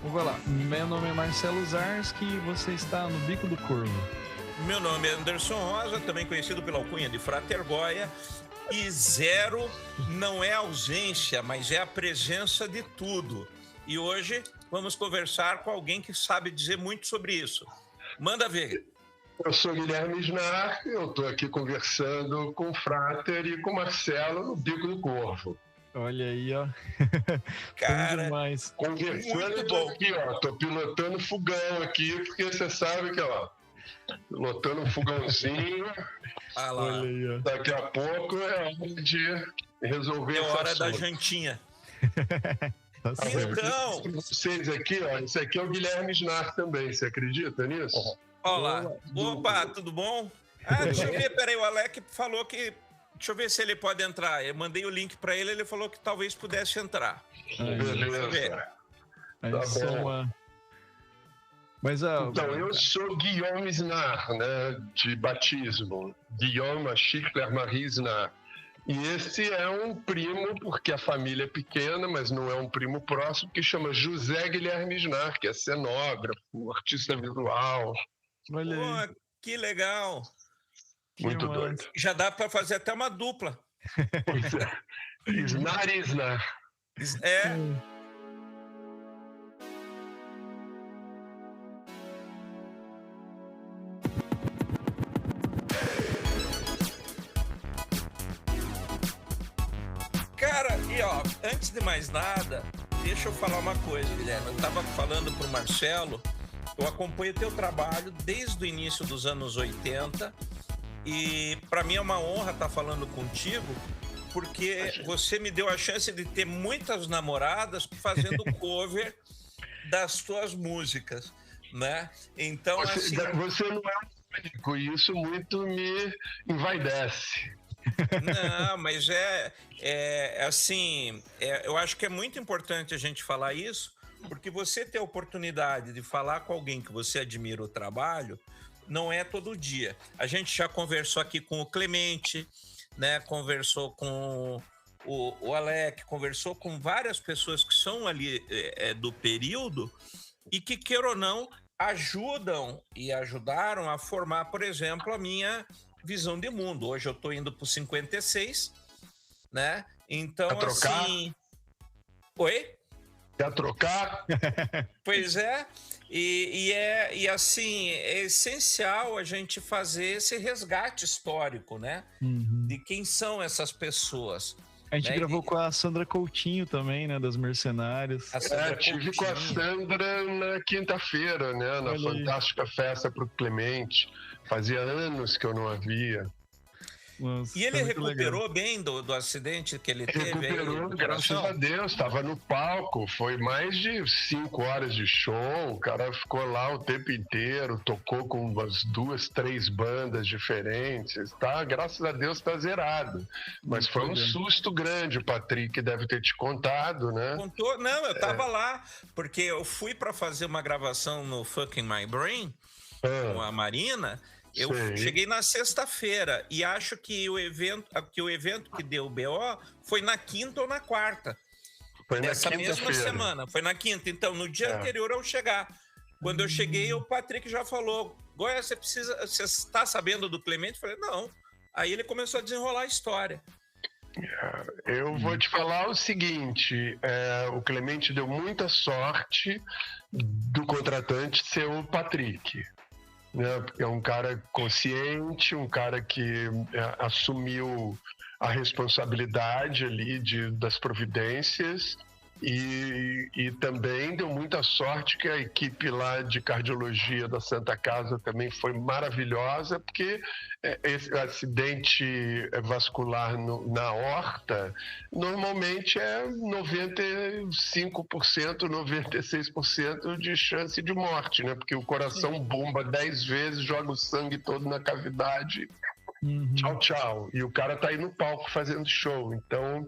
Vou lá. Meu nome é Marcelo Zarski e você está no Bico do Corvo. Meu nome é Anderson Rosa, também conhecido pela alcunha de Frater Goya. E zero não é ausência, mas é a presença de tudo. E hoje vamos conversar com alguém que sabe dizer muito sobre isso. Manda ver. Eu sou Guilherme Snar, eu estou aqui conversando com o Frater e com o Marcelo no Bico do Corvo. Olha aí, ó. Cara, demais. Conversando bom. aqui, ó. Tô pilotando fogão aqui, porque você sabe que, ó, pilotando um fogãozinho. Ah lá. Olha aí, ó. Daqui a pouco é hora de resolver É esse hora da assunto. jantinha. Tá certo. Então, Vocês aqui, ó, esse aqui é o Guilherme Snar também, você acredita nisso? olá. Opa, tudo bom? Ah, deixa eu ver, peraí, o Alec falou que... Deixa eu ver se ele pode entrar. Eu mandei o link para ele, ele falou que talvez pudesse entrar. Beleza. Aí Tá só bom. uma... Mas, ó... Então, eu sou Guillaume Snar, né, de batismo. Guillaume Schickler Marie Snar. E esse é um primo, porque a família é pequena, mas não é um primo próximo, que chama José Guilherme Snar, que é cenógrafo, artista visual. Olha aí. Pô, que legal. Muito massa. doido. Já dá para fazer até uma dupla. Pois é. Snar e Snar. É, cara, e ó, antes de mais nada, deixa eu falar uma coisa, Guilherme. Eu tava falando pro Marcelo, eu acompanho teu trabalho desde o início dos anos 80 e para mim é uma honra estar falando contigo, porque você me deu a chance de ter muitas namoradas fazendo cover das tuas músicas, né? Então, assim... Você não é um único, e isso muito me envaidece. Não, mas assim, eu acho que é muito importante a gente falar isso, porque você ter a oportunidade de falar com alguém que você admira o trabalho, não é todo dia. A gente já conversou aqui com o Clemente, né? Conversou com o Alec, conversou com várias pessoas que são ali do período e que, queira ou não, ajudam e ajudaram a formar, por exemplo, a minha visão de mundo. Hoje eu tô indo pro 56, né? Então, Quer trocar? assim... Oi? Quer trocar? Pois é. E assim, é essencial a gente fazer esse resgate histórico, né? De quem são essas pessoas. A gente né? gravou com a Sandra Coutinho também, né? Das Mercenários. A Sandra Tive com a Coutinho. Sandra na quinta-feira, né? Na Olha aí. fantástica festa pro Clemente. Fazia anos que eu não a via. Nossa, E ele foi muito recuperou legal. bem do acidente que ele teve aí? Recuperou, do graças coração? a Deus. Estava no palco. Foi mais de 5 horas de show. O cara ficou lá o tempo inteiro. Tocou com umas 2, 3 bandas diferentes. Tá? Graças a Deus tá zerado. Mas foi um susto grande. O Patrick deve ter te contado, né? Contou? Não, eu tava lá, porque eu fui para fazer uma gravação no Fucking My Brain com a Marina. Eu Sei. cheguei na sexta-feira e acho que o evento que deu o BO foi na quinta ou na quarta. Foi na Dessa mesma quinta-feira. semana, foi na quinta. Então, no dia anterior ao chegar. Quando eu cheguei, o Patrick já falou: Goya, você está sabendo do Clemente? Eu falei, não. Aí ele começou a desenrolar a história. Eu vou te falar o seguinte, o Clemente deu muita sorte do contratante ser o Patrick, né? Porque é um cara consciente, um cara que assumiu a responsabilidade ali das providências e também deu muita sorte que a equipe lá de cardiologia da Santa Casa também foi maravilhosa, porque esse acidente vascular na aorta normalmente é 95%, 96% de chance de morte, né? Porque o coração bomba 10 vezes, joga o sangue todo na cavidade. Tchau, tchau. E o cara tá aí no palco fazendo show. Então,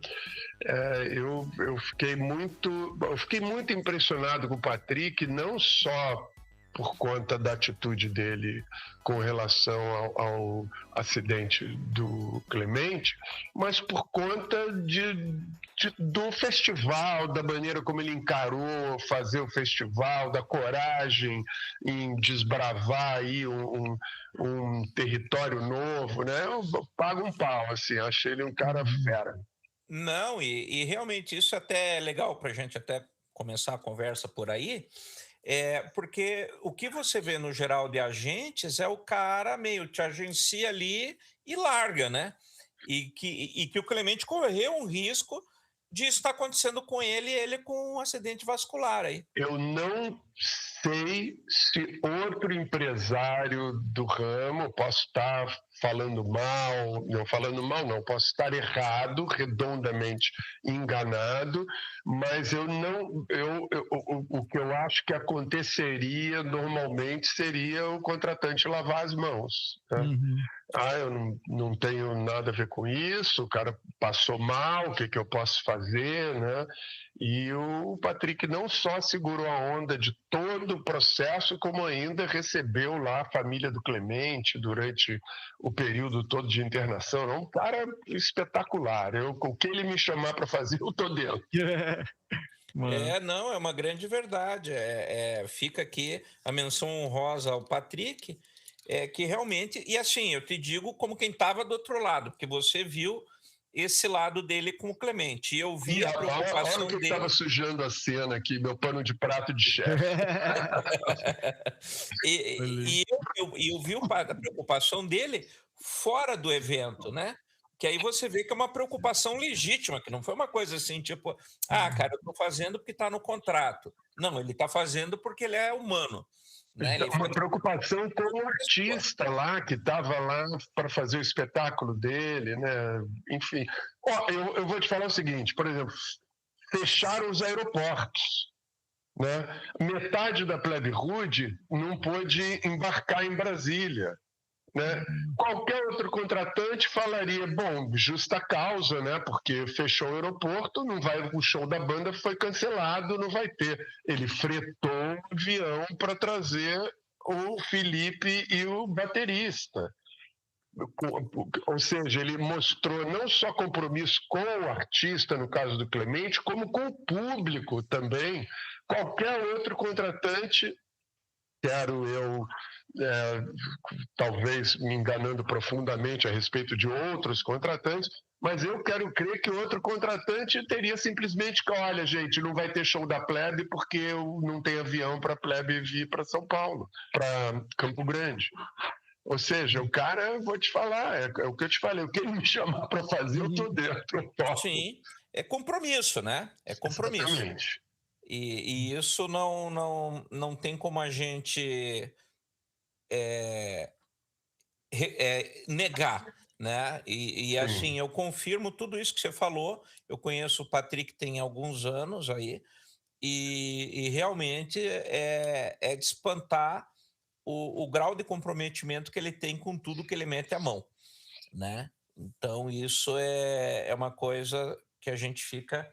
eu fiquei muito impressionado com o Patrick, não só por conta da atitude dele com relação ao acidente do Clemente, mas por conta do festival, da maneira como ele encarou fazer o festival, da coragem em desbravar aí um território novo, né? Eu pago um pau, assim, achei ele um cara fera. Não, e realmente isso até é legal para a gente até começar a conversa por aí, porque o que você vê no geral de agentes é o cara meio te agencia ali e larga, né? E que o Clemente correu um risco de estar acontecendo com ele com um acidente vascular aí. Eu não sei se outro empresário do ramo, posso estar falando mal, não, posso estar errado, redondamente enganado, mas o que eu acho que aconteceria normalmente seria o contratante lavar as mãos, né? Eu não tenho nada a ver com isso, o cara passou mal, o que eu posso fazer, né? E o Patrick não só segurou a onda de todo o processo, como ainda recebeu lá a família do Clemente durante o período todo de internação. É um cara espetacular. O que ele me chamar para fazer, eu tô dentro. Não, é uma grande verdade. Fica aqui a menção honrosa ao Patrick, que realmente... E assim, eu te digo como quem estava do outro lado, porque você viu esse lado dele com o Clemente. E eu vi a preocupação olha que dele. estava sujando a cena aqui, meu pano de prato de chefe. e eu vi a preocupação dele fora do evento, né? Que aí você vê que é uma preocupação legítima, que não foi uma coisa assim, tipo, cara, eu estou fazendo porque está no contrato. Não, ele está fazendo porque ele é humano. Né? Uma preocupação com o artista lá, que estava lá para fazer o espetáculo dele, né? Enfim. Eu vou te falar o seguinte, por exemplo, fecharam os aeroportos, né? Metade da plebe rude não pôde embarcar em Brasília, né? Qualquer outro contratante falaria, bom, justa causa, né? Porque fechou o aeroporto, não vai, o show da banda foi cancelado, não vai ter. Ele fretou um avião para trazer o Felipe e o baterista. Ou seja, ele mostrou não só compromisso com o artista, no caso do Clemente, como com o público também. Qualquer outro contratante, quero eu, talvez me enganando profundamente a respeito de outros contratantes, mas eu quero crer que outro contratante teria simplesmente que, olha, gente, não vai ter show da plebe porque não tem avião para a plebe vir para São Paulo, para Campo Grande. Ou seja, o cara, vou te falar, é o que eu te falei, o que ele me chamar para fazer, eu estou dentro. Eu topo. Sim, é compromisso, né? É compromisso. Exatamente. E isso não tem como a gente negar, né? E assim, eu confirmo tudo isso que você falou. Eu conheço o Patrick tem alguns anos aí, e realmente é de espantar o grau de comprometimento que ele tem com tudo que ele mete a mão, né? Então, isso é uma coisa que a gente fica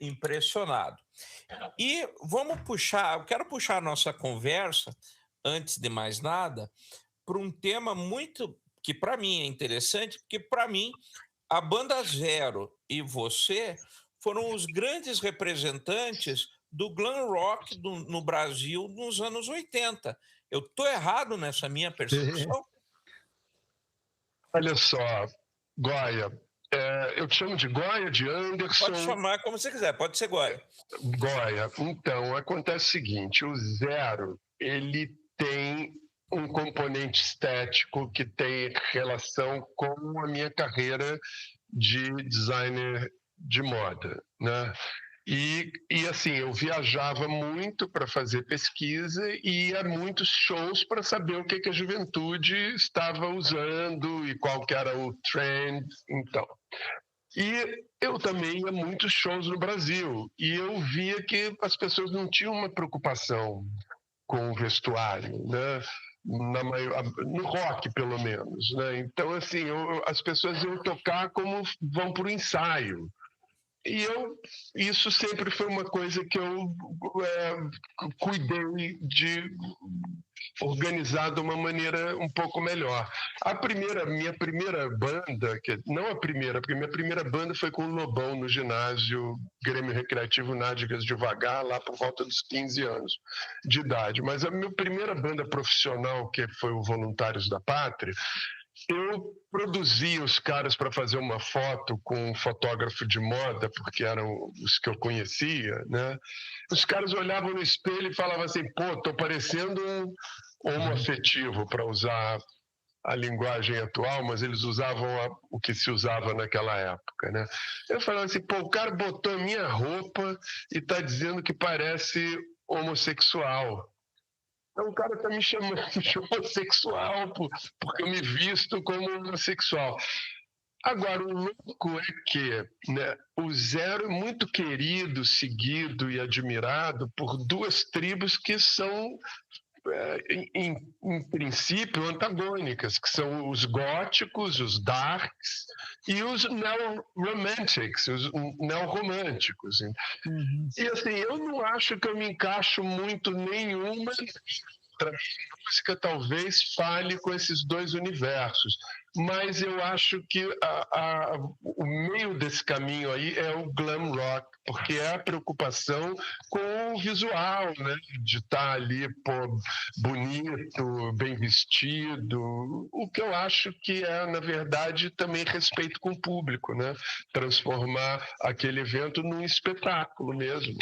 impressionado. E eu quero puxar a nossa conversa, antes de mais nada, para um tema muito que para mim é interessante, porque para mim a Banda Zero e você foram os grandes representantes do glam rock no Brasil nos anos 80. Eu estou errado nessa minha percepção? Olha só, Goya, eu te chamo de Goya, de Anderson... Pode chamar como você quiser, pode ser Goya. Goya, então, acontece o seguinte, o Zero, ele tem um componente estético que tem relação com a minha carreira de designer de moda, né? E assim, eu viajava muito para fazer pesquisa e ia a muitos shows para saber o que a juventude estava usando e qual que era o trend, então. E eu também ia a muitos shows no Brasil e eu via que as pessoas não tinham uma preocupação com o vestuário, né? No rock, pelo menos, né? Então, assim, as pessoas iam tocar como vão para o ensaio. isso sempre foi uma coisa que eu cuidei de organizar de uma maneira um pouco melhor. Minha primeira banda, não a primeira, porque minha primeira banda foi com o Lobão no ginásio Grêmio Recreativo Nádegas Devagar, lá por volta dos 15 anos de idade. Mas a minha primeira banda profissional, que foi o Voluntários da Pátria, eu produzi os caras para fazer uma foto com um fotógrafo de moda, porque eram os que eu conhecia, né? Os caras olhavam no espelho e falavam assim, pô, tô parecendo um homoafetivo, para usar a linguagem atual, mas eles usavam o que se usava naquela época, né? Eu falava assim, pô, o cara botou a minha roupa e tá dizendo que parece homossexual. Então o cara está me chamando de homossexual porque eu me visto como homossexual. Agora, o louco é que, né, o Zero é muito querido, seguido e admirado por duas tribos que são, em princípio, antagônicas, que são os góticos, os darks e os neo-romantics, os neorromânticos. Uhum. E assim, eu não acho que eu me encaixo muito nenhuma. Para mim, a música talvez fale com esses dois universos, mas eu acho que o meio desse caminho aí é o glam rock, porque é a preocupação com o visual, né? De estar ali, pô, bonito, bem vestido, o que eu acho que é, na verdade, também respeito com o público, né? Transformar aquele evento num espetáculo mesmo.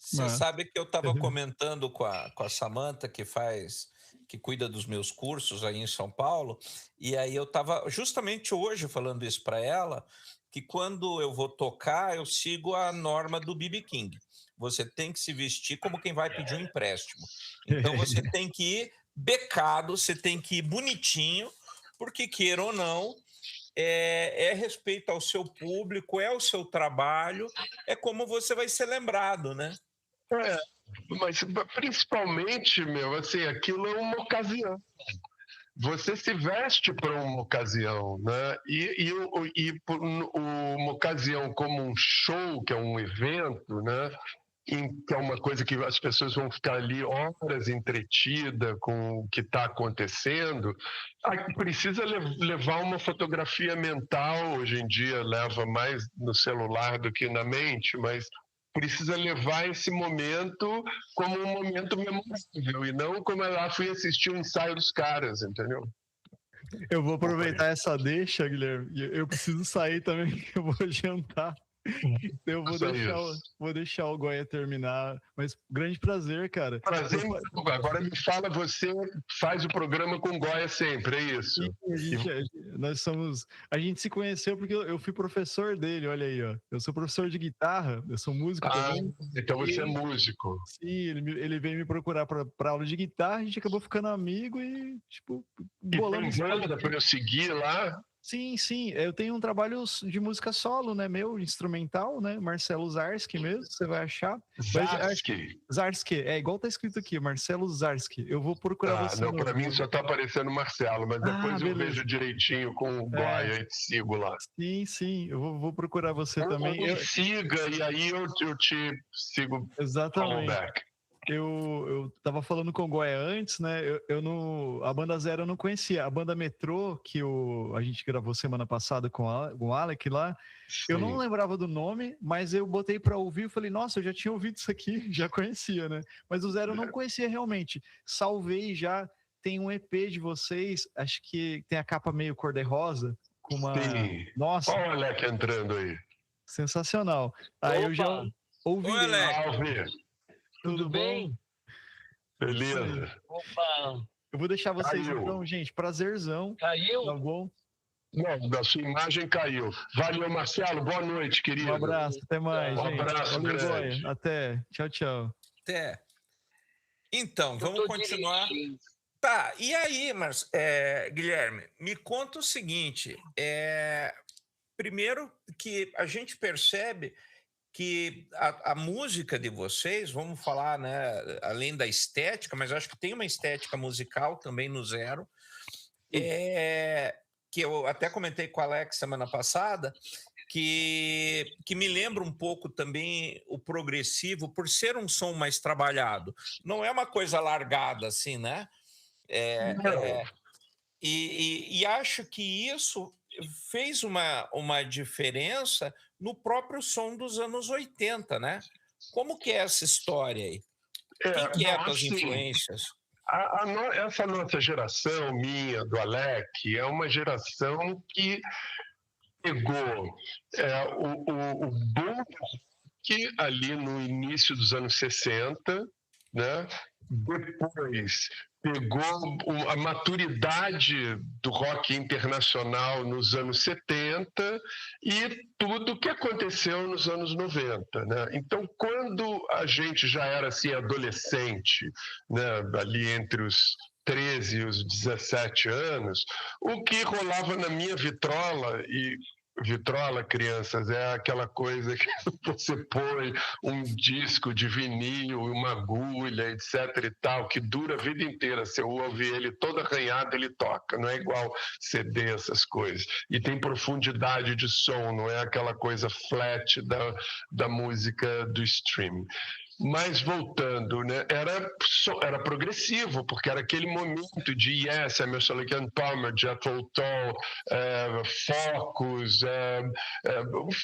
Você sabe que eu estava comentando com a Samantha, que cuida dos meus cursos aí em São Paulo, e aí eu estava justamente hoje falando isso para ela, que quando eu vou tocar, eu sigo a norma do B.B. King. Você tem que se vestir como quem vai pedir um empréstimo. Então você tem que ir becado, você tem que ir bonitinho, porque queira ou não, é respeito ao seu público, é o seu trabalho, é como você vai ser lembrado, né? Mas principalmente, assim, aquilo é uma ocasião. Você se veste para uma ocasião, né? E uma ocasião como um show, que é um evento, né? Que é uma coisa que as pessoas vão ficar ali horas entretidas com o que está acontecendo, precisa levar uma fotografia mental. Hoje em dia leva mais no celular do que na mente, mas precisa levar esse momento como um momento memorável e não como lá fui assistir o ensaio dos caras, entendeu? Eu vou aproveitar essa deixa, Guilherme. Eu preciso sair também, que eu vou jantar. Eu vou deixar o Goya terminar, mas grande prazer, cara. Prazer. Agora me fala, você faz o programa com o Goya sempre, é isso? A gente se conheceu porque eu fui professor dele, olha aí, ó. Eu sou professor de guitarra, eu sou músico também. Então você é músico. Sim, ele veio me procurar para aula de guitarra, a gente acabou ficando amigo e, tipo, bolando. E tem banda para eu seguir lá? Sim. Eu tenho um trabalho de música solo, né? Meu, instrumental, né? Marcelo Zarski mesmo, você vai achar. Zarski, é igual tá escrito aqui, Marcelo Zarski. Eu vou procurar você. Não, para mim só tá aparecendo Marcelo, mas depois eu vejo direitinho com o Goya e te sigo lá. Sim, eu vou procurar você também. Me siga e aí eu te sigo. Exatamente. Eu tava falando com o Goya antes, né? A banda Zero eu não conhecia. A banda Metrô, que a gente gravou semana passada com o Alec lá, eu não lembrava do nome, mas eu botei para ouvir e falei, nossa, eu já tinha ouvido isso aqui, já conhecia, né? Mas o Zero eu não conhecia realmente. Salvei já, tem um EP de vocês, acho que tem a capa meio cor-de-rosa, com uma... Sim. Nossa! Olha o Alec entrando aí. Sensacional. Aí eu já ouvi. Oi, Alec. Tudo bem? Beleza. Opa! Eu vou deixar vocês então, gente. Prazerzão. Caiu? Tá bom? Não, da sua imagem caiu. Valeu, Marcelo. Boa noite, querido. Um abraço. Até mais, gente. Abraço grande. Até. Tchau. Até. Então, vamos continuar. Tá, e aí, Guilherme, me conta o seguinte. Primeiro que a gente percebe que a música de vocês, vamos falar, né, além da estética, mas acho que tem uma estética musical também no Zero, que eu até comentei com o Alex semana passada, que me lembra um pouco também o progressivo, por ser um som mais trabalhado. Não é uma coisa largada assim, né? E acho que isso fez uma diferença no próprio som dos anos 80, né? Como que é essa história aí? Quem que é as assim, influências? Essa nossa geração, minha, do Alec, é uma geração que pegou o boom que ali no início dos anos 60, né? Depois pegou a maturidade do rock internacional nos anos 70 e tudo que aconteceu nos anos 90, né? Então, quando a gente já era assim adolescente, né, ali entre os 13 e os 17 anos, o que rolava na minha vitrola, e vitrola, crianças, é aquela coisa que você põe um disco de vinil, uma agulha, etc e tal, que dura a vida inteira. Você ouve ele todo arranhado, ele toca. Não é igual CD, essas coisas. E tem profundidade de som, não é aquela coisa flat da música do streaming. Mas voltando, né, era progressivo, porque era aquele momento de Yes, Emerson Lake and Palmer, Jethro Tull, Focus,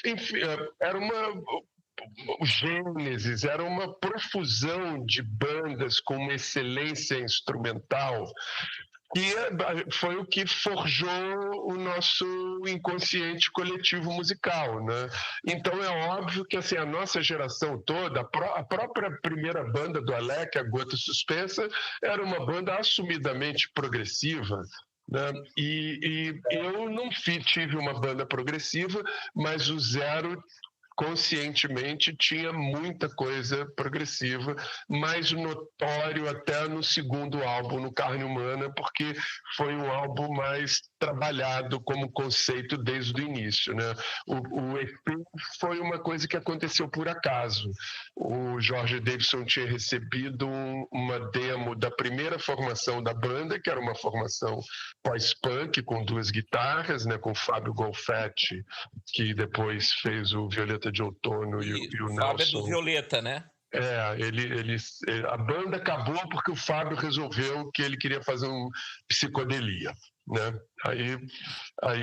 enfim, era o Gênesis, era uma profusão de bandas com uma excelência instrumental que foi o que forjou o nosso inconsciente coletivo musical, né? Então é óbvio que assim, a nossa geração toda, a própria primeira banda do Alec, a Gota Suspensa, era uma banda assumidamente progressiva, né? E eu não tive uma banda progressiva, mas o Zero conscientemente tinha muita coisa progressiva, mais notório até no segundo álbum, no Carne Humana, porque foi um álbum mais trabalhado como conceito desde o início, né? O EP foi uma coisa que aconteceu por acaso. O Jorge Davidson tinha recebido uma demo da primeira formação da banda, que era uma formação pós-punk, com 2 guitarras, né? Com o Fábio Golfetti, que depois fez o Violeta de Outono e o Nelson. Fábio é do Violeta, né? A banda acabou porque o Fábio resolveu que ele queria fazer um psicodelia, né? Aí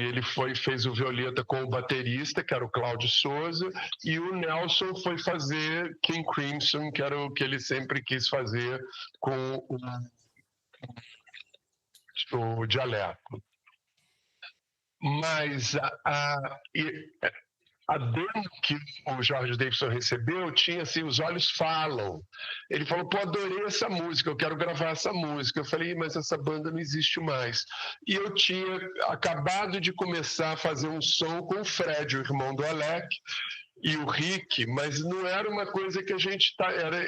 ele fez o Violeta com o baterista, que era o Cláudio Souza, e o Nelson foi fazer King Crimson, que era o que ele sempre quis fazer com o Dialeto. Mas a demo que o Jorge Davidson recebeu tinha assim, Os Olhos Falam. Ele falou, pô, adorei essa música, eu quero gravar essa música. Eu falei, mas essa banda não existe mais. E eu tinha acabado de começar a fazer um som com o Fred, o irmão do Alec, e o Rick, mas não era uma coisa que a gente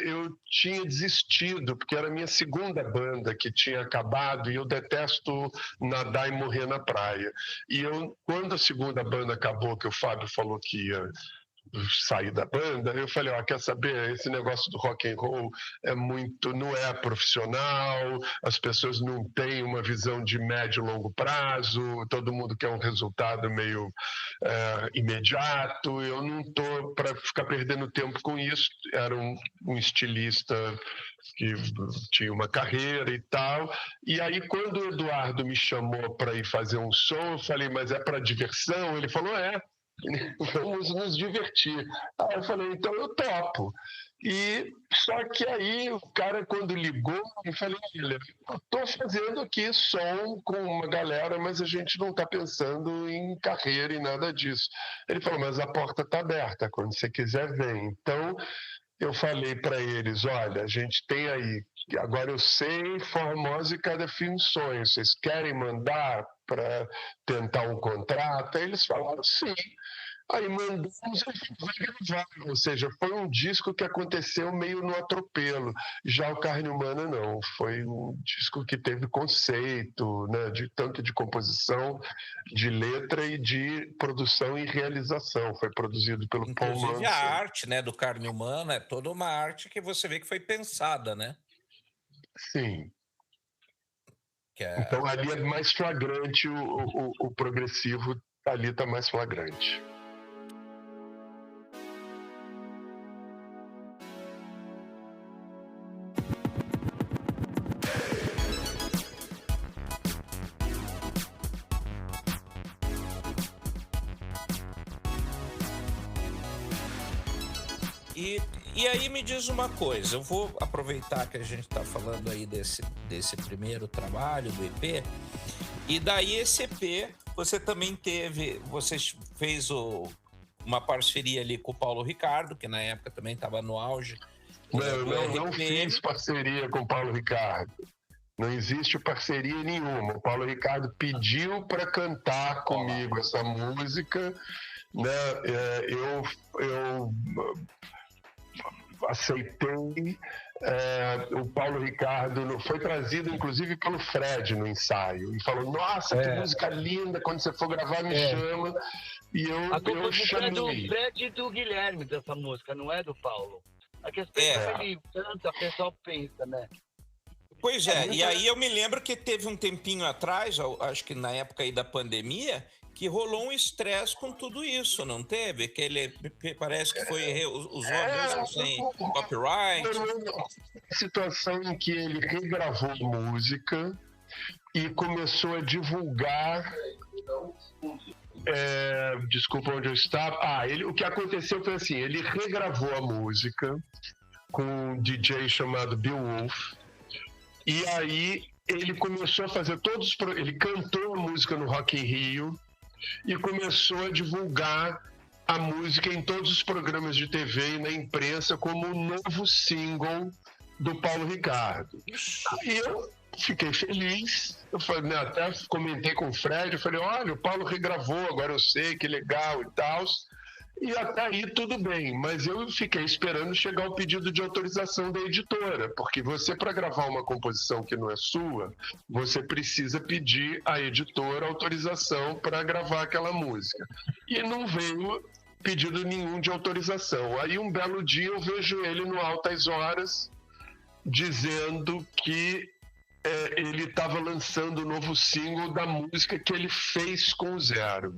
eu tinha desistido, porque era a minha segunda banda que tinha acabado, e eu detesto nadar e morrer na praia. E quando a segunda banda acabou, que o Fábio falou que ia sair da banda, eu falei, quer saber, esse negócio do rock and roll não é profissional, as pessoas não têm uma visão de médio e longo prazo, todo mundo quer um resultado meio imediato, eu não estou para ficar perdendo tempo com isso. Era um estilista que tinha uma carreira e tal, e aí quando o Eduardo me chamou para ir fazer um som, eu falei, mas é para diversão? Ele falou, vamos nos divertir. Aí eu falei, então eu topo. E só que aí o cara, quando ligou, eu falei, olha, eu estou fazendo aqui som com uma galera, mas a gente não está pensando em carreira e nada disso. Ele falou, mas a porta está aberta, quando você quiser, vem. Então eu falei para eles, olha, a gente tem aí, agora eu sei Formosa e Cada Fim Sonho, vocês querem mandar para tentar um contrato? Aí eles falaram, sim. Aí mandamos, a gente vai gravar. Ou seja, foi um disco que aconteceu meio no atropelo. Já o Carne Humana não, foi um disco que teve conceito, né, tanto de composição, de letra e de produção e realização. Foi produzido pelo Paul Manson. Inclusive a arte, né, do Carne Humana é toda uma arte que você vê que foi pensada, né? Sim. Então ali é mais flagrante, o progressivo ali está mais flagrante. E aí me diz uma coisa, eu vou aproveitar que a gente está falando aí desse primeiro trabalho, do EP, e daí esse EP, você fez uma parceria ali com o Paulo Ricardo, que na época também estava no auge. Não fiz parceria com o Paulo Ricardo. Não existe parceria nenhuma. O Paulo Ricardo pediu para cantar comigo essa música, né? Eu aceitei. O Paulo Ricardo foi trazido inclusive pelo Fred no ensaio e falou: nossa, que música linda, quando você for gravar me chama. E eu chamei. Do Fred e do Guilherme dessa música, não é do Paulo. A questão é que ele canta, o pessoal pensa, né? Pois é, e aí eu me lembro que teve um tempinho atrás, acho que na época aí da pandemia, que rolou um estresse com tudo isso, não teve? Que ele parece que usou a música sem copyright. Uma situação em que ele regravou a música e começou a divulgar. Desculpa onde eu estava. O que aconteceu foi assim: ele regravou a música com um DJ chamado Bill Wolf, e aí ele começou a fazer ele cantou a música no Rock in Rio e começou a divulgar a música em todos os programas de TV e na imprensa como um novo single do Paulo Ricardo. E eu fiquei feliz, eu falei, até comentei com o Fred, eu falei, olha, o Paulo regravou, agora eu sei, que legal e tal. E até aí tudo bem, mas eu fiquei esperando chegar o pedido de autorização da editora, porque você, para gravar uma composição que não é sua, você precisa pedir à editora autorização para gravar aquela música. E não veio pedido nenhum de autorização. Aí um belo dia eu vejo ele no Altas Horas dizendo que ele estava lançando o novo single da música que ele fez com o Zero.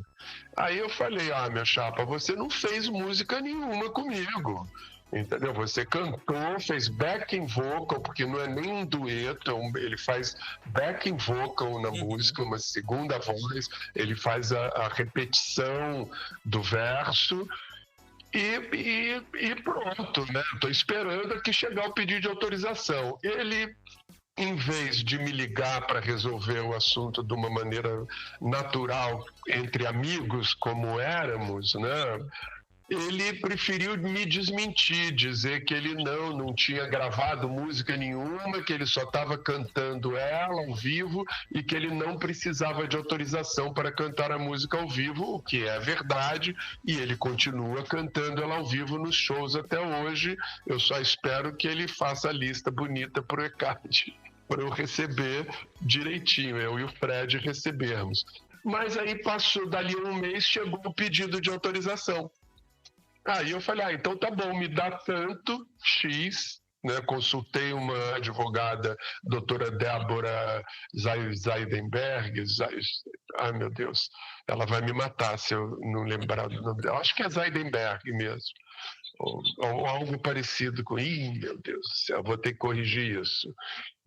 Aí eu falei, minha chapa, você não fez música nenhuma comigo, entendeu? Você cantou, fez backing vocal, porque não é nem um dueto, ele faz backing vocal na música, uma segunda voz, ele faz a repetição do verso, e pronto, né? Estou esperando aqui chegar o pedido de autorização. Ele, em vez de me ligar para resolver o assunto de uma maneira natural entre amigos, como éramos, né? Ele preferiu me desmentir, dizer que ele não tinha gravado música nenhuma, que ele só estava cantando ela ao vivo e que ele não precisava de autorização para cantar a música ao vivo, o que é verdade, e ele continua cantando ela ao vivo nos shows até hoje. Eu só espero que ele faça a lista bonita para o ECAD, para eu receber direitinho, eu e o Fred recebermos. Mas aí passou, dali um mês, chegou o pedido de autorização. Aí eu falei, então tá bom, me dá tanto X, né? Consultei uma advogada, doutora Débora Zaidenberg, ai meu Deus, ela vai me matar se eu não lembrar do nome dela, acho que é Zaidenberg mesmo, ou algo parecido com, meu Deus do céu, vou ter que corrigir isso.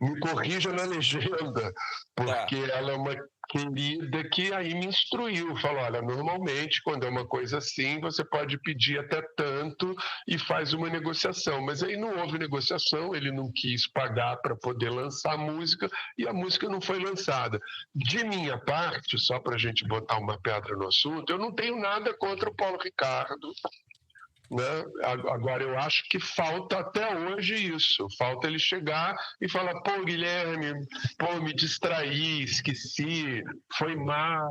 Me corrija na legenda, porque ela é uma querida que aí me instruiu, falou, olha, normalmente quando é uma coisa assim, você pode pedir até tanto e faz uma negociação, mas aí não houve negociação, ele não quis pagar para poder lançar a música e a música não foi lançada. De minha parte, só para a gente botar uma pedra no assunto, eu não tenho nada contra o Paulo Ricardo, né? Agora eu acho que falta até hoje isso, falta ele chegar e falar, pô, Guilherme, me distraí, esqueci, foi mal,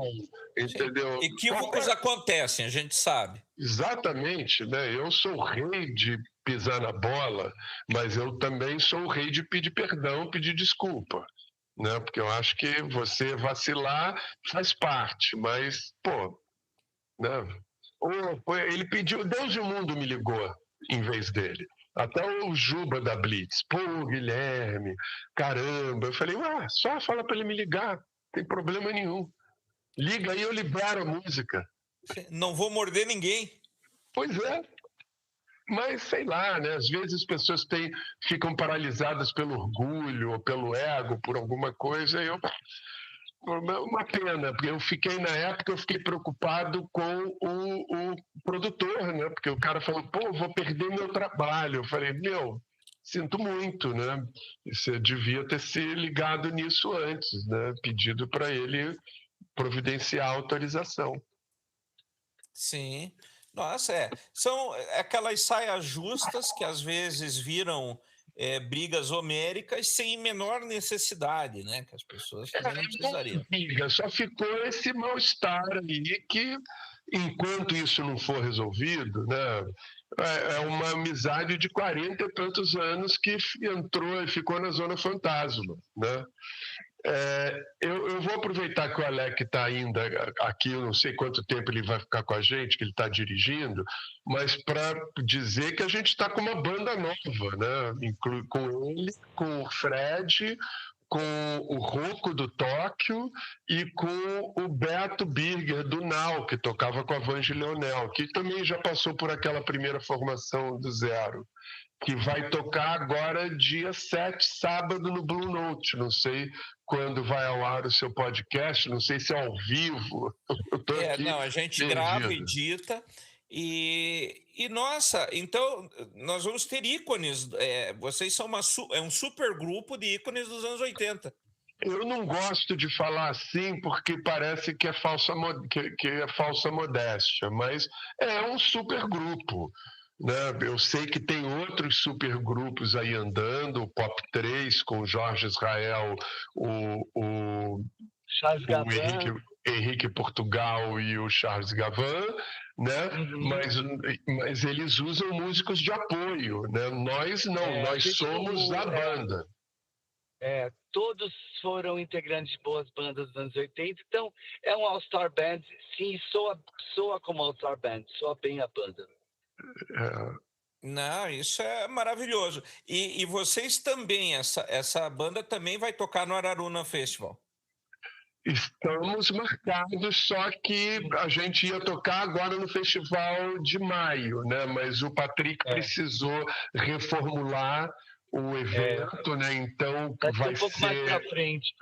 entendeu? Equívocos acontecem, a gente sabe. Exatamente, né? Eu sou o rei de pisar na bola, mas eu também sou o rei de pedir perdão, pedir desculpa, né? Porque eu acho que você vacilar faz parte, mas, né? Ele pediu, Deus e o mundo me ligou em vez dele. Até o Juba da Blitz. Pô, Guilherme, caramba. Eu falei, só fala para ele me ligar, não tem problema nenhum. Liga aí, eu libero a música. Não vou morder ninguém. Pois é. Mas, sei lá, né? Às vezes as pessoas ficam paralisadas pelo orgulho ou pelo ego, por alguma coisa, e uma pena, porque na época eu fiquei preocupado com o produtor, né? Porque o cara falou, pô, vou perder meu trabalho. Eu falei, sinto muito, né? Você devia ter se ligado nisso antes, né? Pedido para ele providenciar a autorização. Sim. Nossa, são aquelas saias justas que às vezes viram brigas homéricas sem menor necessidade, né? Que as pessoas também não precisariam. Só ficou esse mal-estar aí que, enquanto isso não for resolvido, né? É uma amizade de 40 e tantos anos que entrou e ficou na zona fantasma, né? Eu vou aproveitar que o Alec está ainda aqui, eu não sei quanto tempo ele vai ficar com a gente, que ele está dirigindo, mas para dizer que a gente está com uma banda nova, né? Com ele, com o Fred, com o Rocco do Tóquio e com o Beto Birger do Nau, que tocava com a Vange Leonel, que também já passou por aquela primeira formação do Zero, que vai tocar agora dia 7, sábado, no Blue Note. Não sei quando vai ao ar o seu podcast, não sei se é ao vivo. Eu tô aqui não, a gente perdido. grava, edita, e nossa, então nós vamos ter ícones. Vocês são um super grupo de ícones dos anos 80. Eu não gosto de falar assim porque parece que é falsa modéstia, mas é um super grupo. Né? Eu sei que tem outros supergrupos aí andando, o Pop 3 com o Jorge Israel, o Henrique Portugal e o Charles Gavan, né? Mas eles usam músicos de apoio, né? Nós não, nós somos a banda. Todos foram integrantes de boas bandas dos anos 80, então é um All-Star Band, sim, soa como All-Star Band, soa bem a banda. Não, isso é maravilhoso. E vocês também, essa banda também vai tocar no Araruna Festival? Estamos marcados, só que a gente ia tocar agora no festival de maio, né? Mas o Patrick precisou reformular o evento, né? Então vai um pouco mais para frente.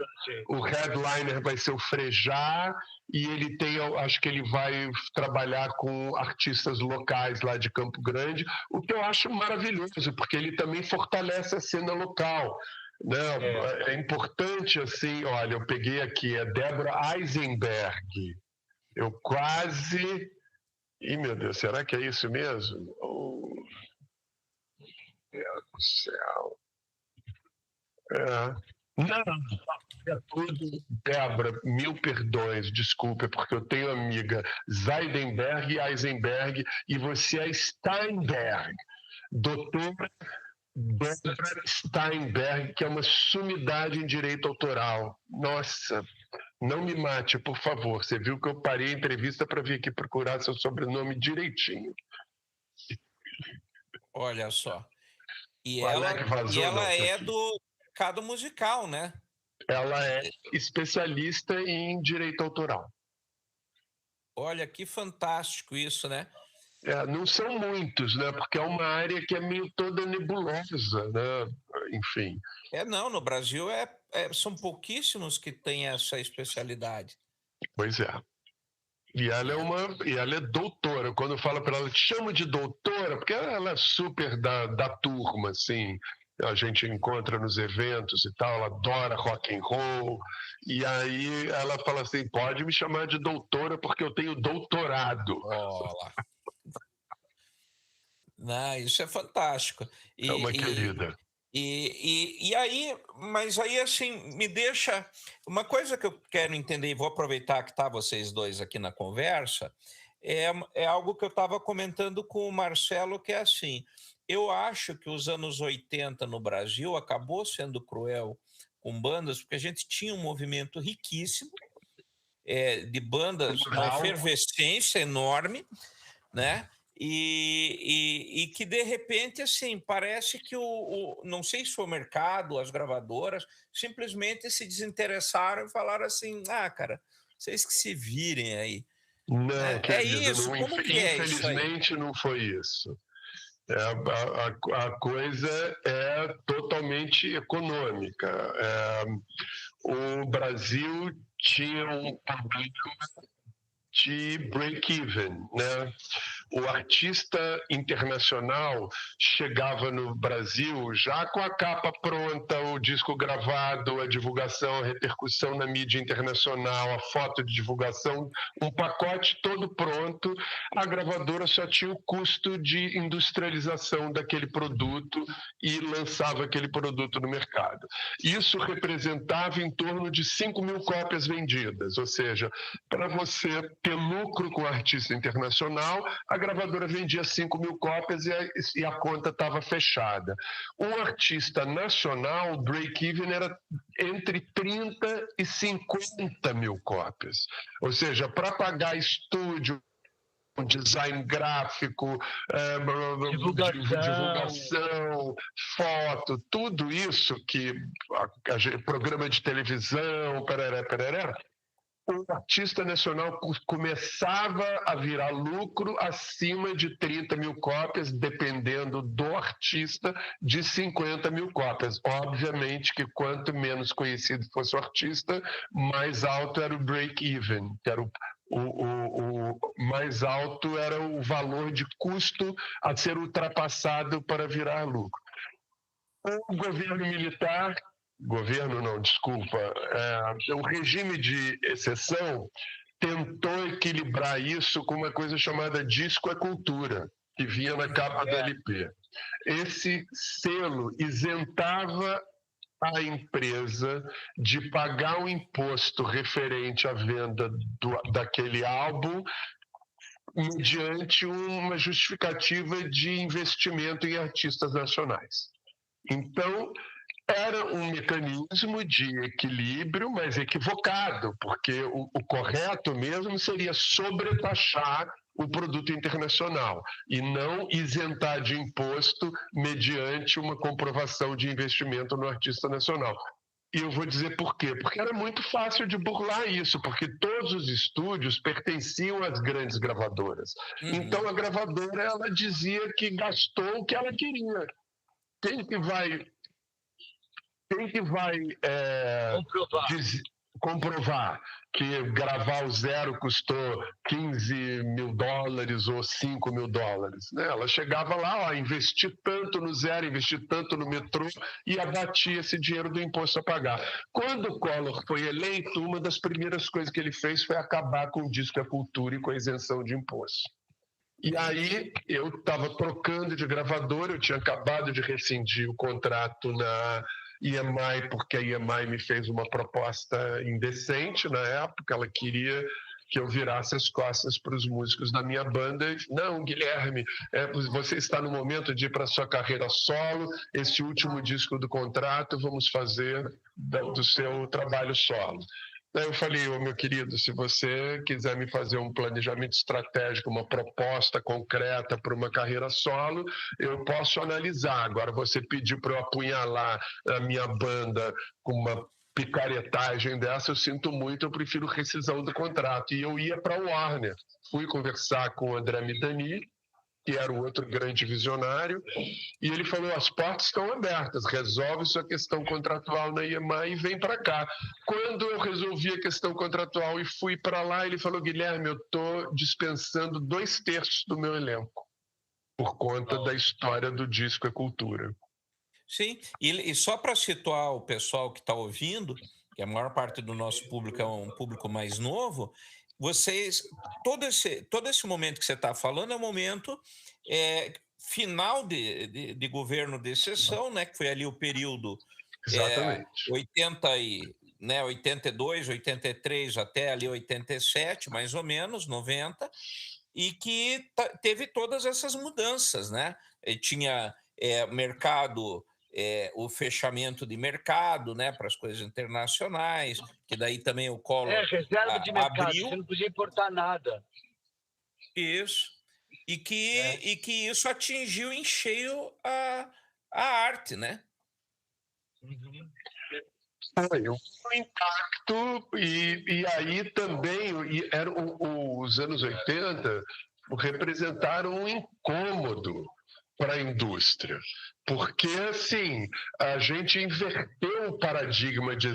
O headliner vai ser o Frejá e ele acho que ele vai trabalhar com artistas locais lá de Campo Grande, o que eu acho maravilhoso, porque ele também fortalece a cena local. Não, é importante assim, olha, eu peguei aqui, é Débora Eisenberg. Eu quase... Ih, meu Deus, será que é isso mesmo? Oh, meu Deus do céu. Não, é tudo. Débora, mil perdões, desculpa, porque eu tenho amiga Zeidenberg e Eisenberg, e você é Steinberg, doutora Débora Steinberg, que é uma sumidade em direito autoral. Nossa, não me mate, por favor. Você viu que eu parei a entrevista para vir aqui procurar seu sobrenome direitinho. Olha só. E ela é do mercado musical, né? Ela é especialista em direito autoral. Olha, que fantástico isso, né? Não são muitos, né? Porque é uma área que é meio toda nebulosa, né? Enfim. Não, no Brasil são pouquíssimos que têm essa especialidade. Pois é. E ela é doutora. Quando eu falo para ela, te chamo de doutora, porque ela é super da turma, assim. A gente encontra nos eventos e tal, ela adora rock and roll. E aí ela fala assim, pode me chamar de doutora porque eu tenho doutorado. Olá. Não, isso é fantástico. É uma querida. E aí, mas aí assim, me deixa... Uma coisa que eu quero entender, e vou aproveitar que tá vocês dois aqui na conversa, é algo que eu estava comentando com o Marcelo, que é assim, eu acho que os anos 80 no Brasil acabou sendo cruel com bandas, porque a gente tinha um movimento riquíssimo de bandas, uma efervescência enorme, né? e que, de repente, assim, parece que não sei se foi o mercado, as gravadoras, simplesmente se desinteressaram e falaram assim, cara, vocês que se virem aí. Não, É querido, isso? Como que é isso aí? infelizmente não foi isso. A coisa é totalmente econômica. O Brasil tinha um problema de break-even, né? O artista internacional chegava no Brasil já com a capa pronta, o disco gravado, a divulgação, a repercussão na mídia internacional, a foto de divulgação, um pacote todo pronto. A gravadora só tinha o custo de industrialização daquele produto e lançava aquele produto no mercado. Isso representava em torno de 5 mil cópias vendidas, ou seja, para você ter lucro com o artista internacional, a gravadora vendia 5 mil cópias e a conta estava fechada. O artista nacional, o break-even era entre 30 e 50 mil cópias. Ou seja, para pagar estúdio, design gráfico, divulgação, foto, tudo isso que programa de televisão, pereré, o artista nacional começava a virar lucro acima de 30 mil cópias, dependendo do artista, de 50 mil cópias. Obviamente que quanto menos conhecido fosse o artista, mais alto era o break-even, que era o mais alto era o valor de custo a ser ultrapassado para virar lucro. O governo militar... Governo não, desculpa. O regime de exceção tentou equilibrar isso com uma coisa chamada disco é cultura, que vinha na capa do LP. Esse selo isentava a empresa de pagar um imposto referente à venda daquele álbum mediante uma justificativa de investimento em artistas nacionais. Então, era um mecanismo de equilíbrio, mas equivocado, porque o correto mesmo seria sobretaxar o produto internacional e não isentar de imposto mediante uma comprovação de investimento no artista nacional. E eu vou dizer por quê. Porque era muito fácil de burlar isso, porque todos os estúdios pertenciam às grandes gravadoras. Então, a gravadora ela dizia que gastou o que ela queria. Quem que vai comprovar que gravar o zero custou 15 mil dólares ou 5 mil dólares? Né? Ela chegava lá, investi tanto no zero, investi tanto no metrô e abatia esse dinheiro do imposto a pagar. Quando o Collor foi eleito, uma das primeiras coisas que ele fez foi acabar com o disco à cultura e com a isenção de imposto. E aí eu estava trocando de gravadora, eu tinha acabado de rescindir o contrato na EMI, porque a EMI me fez uma proposta indecente na época, ela queria que eu virasse as costas para os músicos da minha banda. Não, Guilherme, você está no momento de ir para a sua carreira solo, esse último disco do contrato, vamos fazer do seu trabalho solo. Daí eu falei, meu querido, se você quiser me fazer um planejamento estratégico, uma proposta concreta para uma carreira solo, eu posso analisar. Agora, você pediu para eu apunhalar a minha banda com uma picaretagem dessa, eu sinto muito, eu prefiro rescisão do contrato. E eu ia para a Warner. Fui conversar com o André Midani, que era o outro grande visionário, e ele falou, as portas estão abertas, resolve sua questão contratual na EMI e vem para cá. Quando eu resolvi a questão contratual e fui para lá, ele falou, Guilherme, eu estou dispensando 2/3 do meu elenco, por conta da história do disco é cultura. Sim, e só para situar o pessoal que está ouvindo, que a maior parte do nosso público é um público mais novo, vocês, todo esse momento que você está falando é um momento final de governo de exceção, né, que foi ali o período 82, 83 até ali 87, mais ou menos, 90, e que teve todas essas mudanças, né? Tinha mercado... o fechamento de mercado, né, para as coisas internacionais, que daí também o Collor reserva de mercado, abriu. você não podia importar nada. Isso. E que isso atingiu em cheio a arte, né? Foi um impacto, e aí também os anos 80 representaram um incômodo para a indústria, porque assim a gente inverteu o paradigma de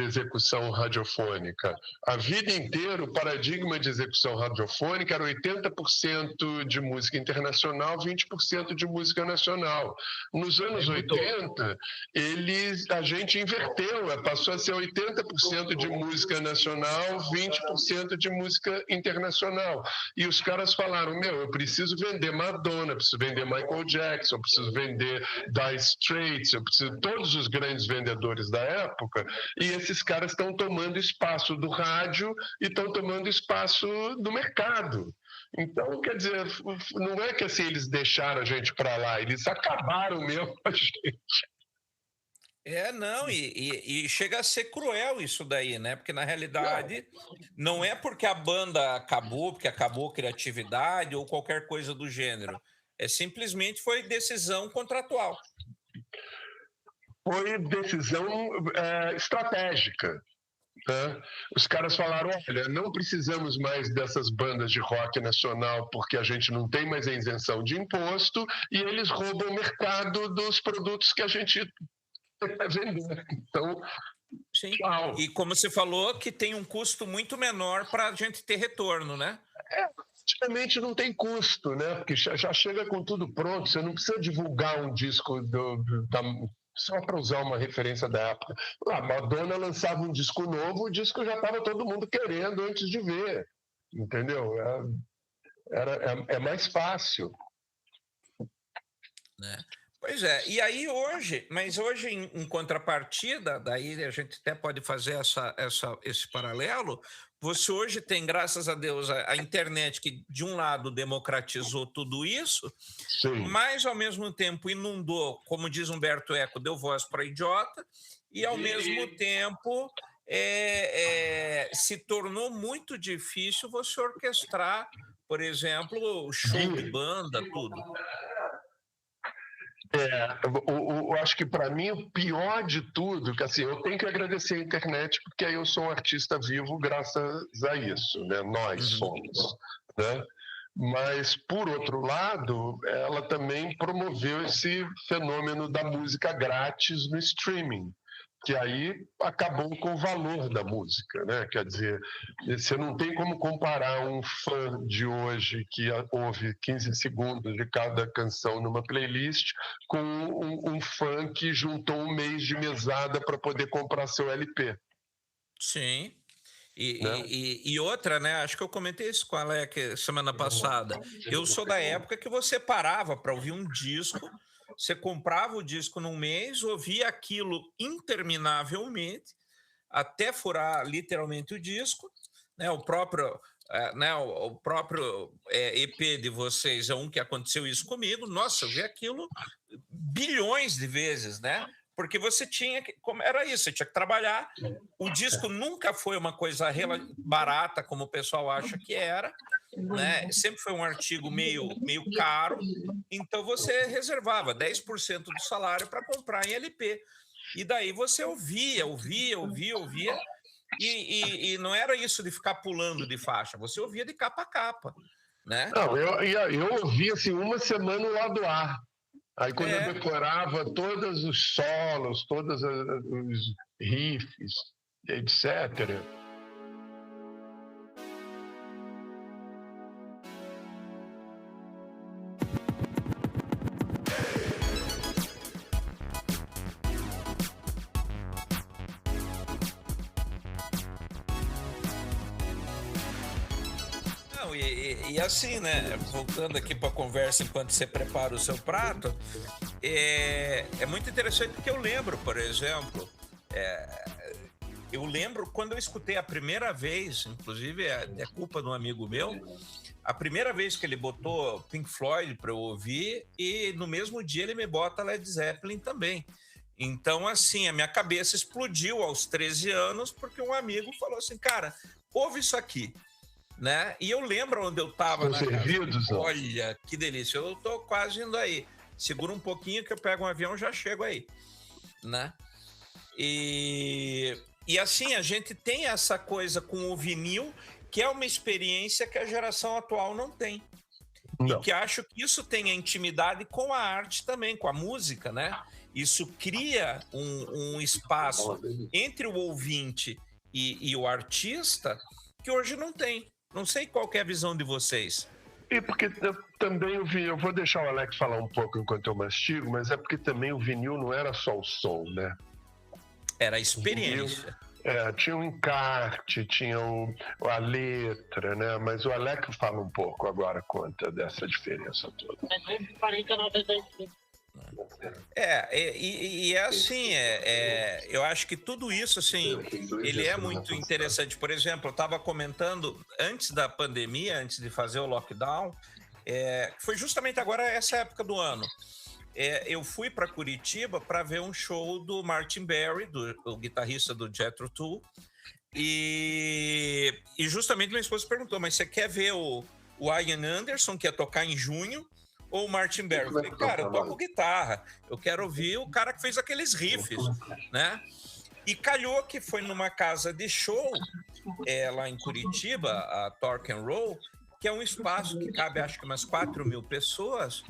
execução radiofônica. A vida inteira o paradigma de execução radiofônica era 80% de música internacional, 20% de música nacional. Nos anos 80, a gente inverteu, passou a ser 80% de música nacional, 20% de música internacional. E os caras falaram, eu preciso vender Madonna, preciso vender Michael Jackson, preciso vender Dire Straits, eu preciso todos os grandes vendedores da época, e esses caras estão tomando espaço do rádio e estão tomando espaço do mercado. Então, quer dizer, não é que assim eles deixaram a gente para lá, eles acabaram mesmo com a gente. Não, e chega a ser cruel isso daí, né? Porque na realidade não é porque a banda acabou, porque acabou a criatividade ou qualquer coisa do gênero. Simplesmente foi decisão contratual. Foi decisão estratégica. Né? Os caras falaram, olha, não precisamos mais dessas bandas de rock nacional porque a gente não tem mais a isenção de imposto, e eles roubam o mercado dos produtos que a gente vender. Então, sim. Tchau. E como você falou, que tem um custo muito menor para a gente ter retorno, né? Praticamente não tem custo, né? Porque já chega com tudo pronto, você não precisa divulgar um disco só para usar uma referência da época. A Madonna lançava um disco novo, o disco já estava todo mundo querendo antes de ver, entendeu? É mais fácil. Né? Pois é, e aí hoje, em contrapartida, daí a gente até pode fazer esse paralelo, você hoje tem, graças a Deus, a internet que de um lado democratizou tudo isso, sim, mas ao mesmo tempo inundou, como diz Humberto Eco, deu voz para idiota, e ao mesmo tempo se tornou muito difícil você orquestrar, por exemplo, o show de banda, tudo. Eu acho que para mim o pior de tudo, que assim, eu tenho que agradecer a internet, porque aí eu sou um artista vivo graças a isso, né? Nós somos, né? Mas, por outro lado, ela também promoveu esse fenômeno da música grátis no streaming, que aí acabou com o valor da música, né? Quer dizer, você não tem como comparar um fã de hoje que ouve 15 segundos de cada canção numa playlist com um fã que juntou um mês de mesada para poder comprar seu LP. Sim. E outra, né? Acho que eu comentei isso com a Alec semana passada. Eu sou da época que você parava para ouvir um disco, você comprava o disco num mês, ouvia aquilo interminavelmente, até furar literalmente o disco, né? O próprio EP de vocês é um que aconteceu isso comigo. Nossa, eu vi aquilo bilhões de vezes, né? Porque você tinha que... Era isso, você tinha que trabalhar. O disco nunca foi uma coisa barata, como o pessoal acha que era, né? Sempre foi um artigo meio caro. Então, você reservava 10% do salário para comprar em LP. E daí você ouvia. E não era isso de ficar pulando de faixa. Você ouvia de capa a capa, né? Não, eu ouvia assim, uma semana o lado A. Aí quando eu decorava todos os solos, todos os riffs, etc. E assim, né? Voltando aqui para a conversa enquanto você prepara o seu prato, é muito interessante porque eu lembro, por exemplo, quando eu escutei a primeira vez, inclusive é culpa de um amigo meu, a primeira vez que ele botou Pink Floyd para eu ouvir, e no mesmo dia ele me bota Led Zeppelin também. Então, assim, a minha cabeça explodiu aos 13 anos porque um amigo falou assim, cara, ouve isso aqui. né? E eu lembro onde eu estava na servidos, casa. Olha, que delícia. Eu tô quase indo aí. Segura um pouquinho que eu pego um avião e já chego aí, né? E assim, a gente tem essa coisa com o vinil, que é uma experiência que a geração atual não tem. Não. E que acho que isso tem a intimidade com a arte também, com a música, né? Isso cria um espaço entre o ouvinte e o artista que hoje não tem. Não sei qual que é a visão de vocês. E porque também o vinil, eu vou deixar o Alex falar um pouco enquanto eu mastigo, mas é porque também o vinil não era só o som, né? Era a experiência. Tinha o encarte, tinha a letra, né? Mas o Alex fala um pouco agora, conta dessa diferença toda. E é assim, eu acho que tudo isso, assim, ele é muito interessante. Por exemplo, eu estava comentando, antes da pandemia, antes de fazer o lockdown, foi justamente agora essa época do ano. Eu fui para Curitiba para ver um show do Martin Barry, o guitarrista do Jethro Tull, e justamente minha esposa perguntou, mas você quer ver o Ian Anderson, que ia tocar em junho, ou o Martin Barry? Eu falei, cara, eu toco guitarra, eu quero ouvir o cara que fez aqueles riffs, né? E calhou que foi numa casa de show lá em Curitiba, a Torque and Roll, que é um espaço que cabe acho que umas 4.000 pessoas,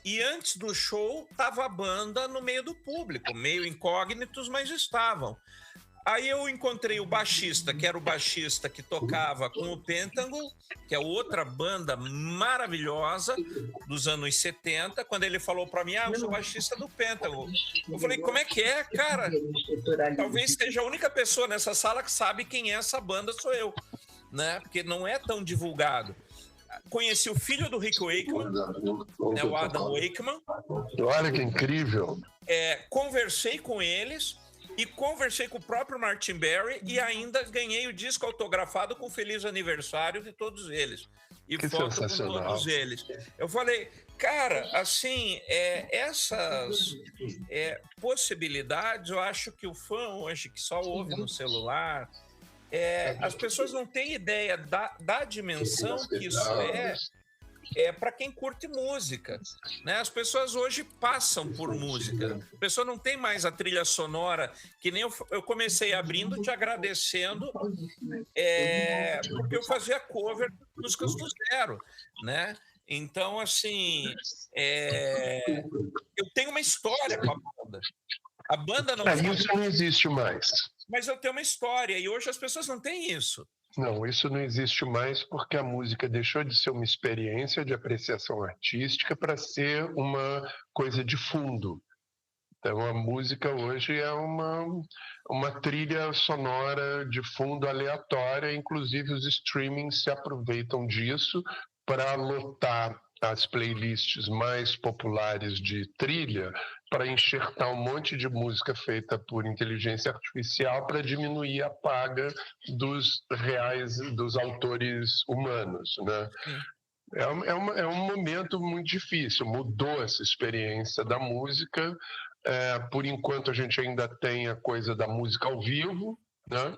e antes do show tava a banda no meio do público, meio incógnitos, mas estavam. Aí eu encontrei o baixista, que era o baixista que tocava com o Pentagle, que é outra banda maravilhosa dos anos 70. Quando ele falou para mim, eu sou baixista do Pentagle. Eu falei, como é que é, cara? Talvez seja a única pessoa nessa sala que sabe quem é essa banda, sou eu, né? Porque não é tão divulgado. Conheci o filho do Rick Wakeman, né, o Adam Wakeman. Olha que incrível. Conversei com eles e conversei com o próprio Martin Barry e ainda ganhei o disco autografado com feliz aniversário de todos eles. E que foto com todos eles. Eu falei, cara, assim, essas possibilidades, eu acho que o fã hoje que só ouve no celular... as pessoas não têm ideia da dimensão que isso para quem curte música, né? As pessoas hoje passam por música. A pessoa não tem mais a trilha sonora, que nem eu comecei abrindo te agradecendo, porque eu fazia cover de músicas do zero, né? Então, assim, eu tenho uma história com a banda. A banda não sabe... Isso não existe mais. Mas eu tenho uma história, e hoje as pessoas não têm isso. Não, isso não existe mais porque a música deixou de ser uma experiência de apreciação artística para ser uma coisa de fundo. Então, a música hoje é uma trilha sonora de fundo aleatória, inclusive os streamings se aproveitam disso para lotar as playlists mais populares de trilha, para enxertar um monte de música feita por inteligência artificial para diminuir a paga dos autores humanos, né? É um momento muito difícil, mudou essa experiência da música. Por enquanto a gente ainda tem a coisa da música ao vivo, né?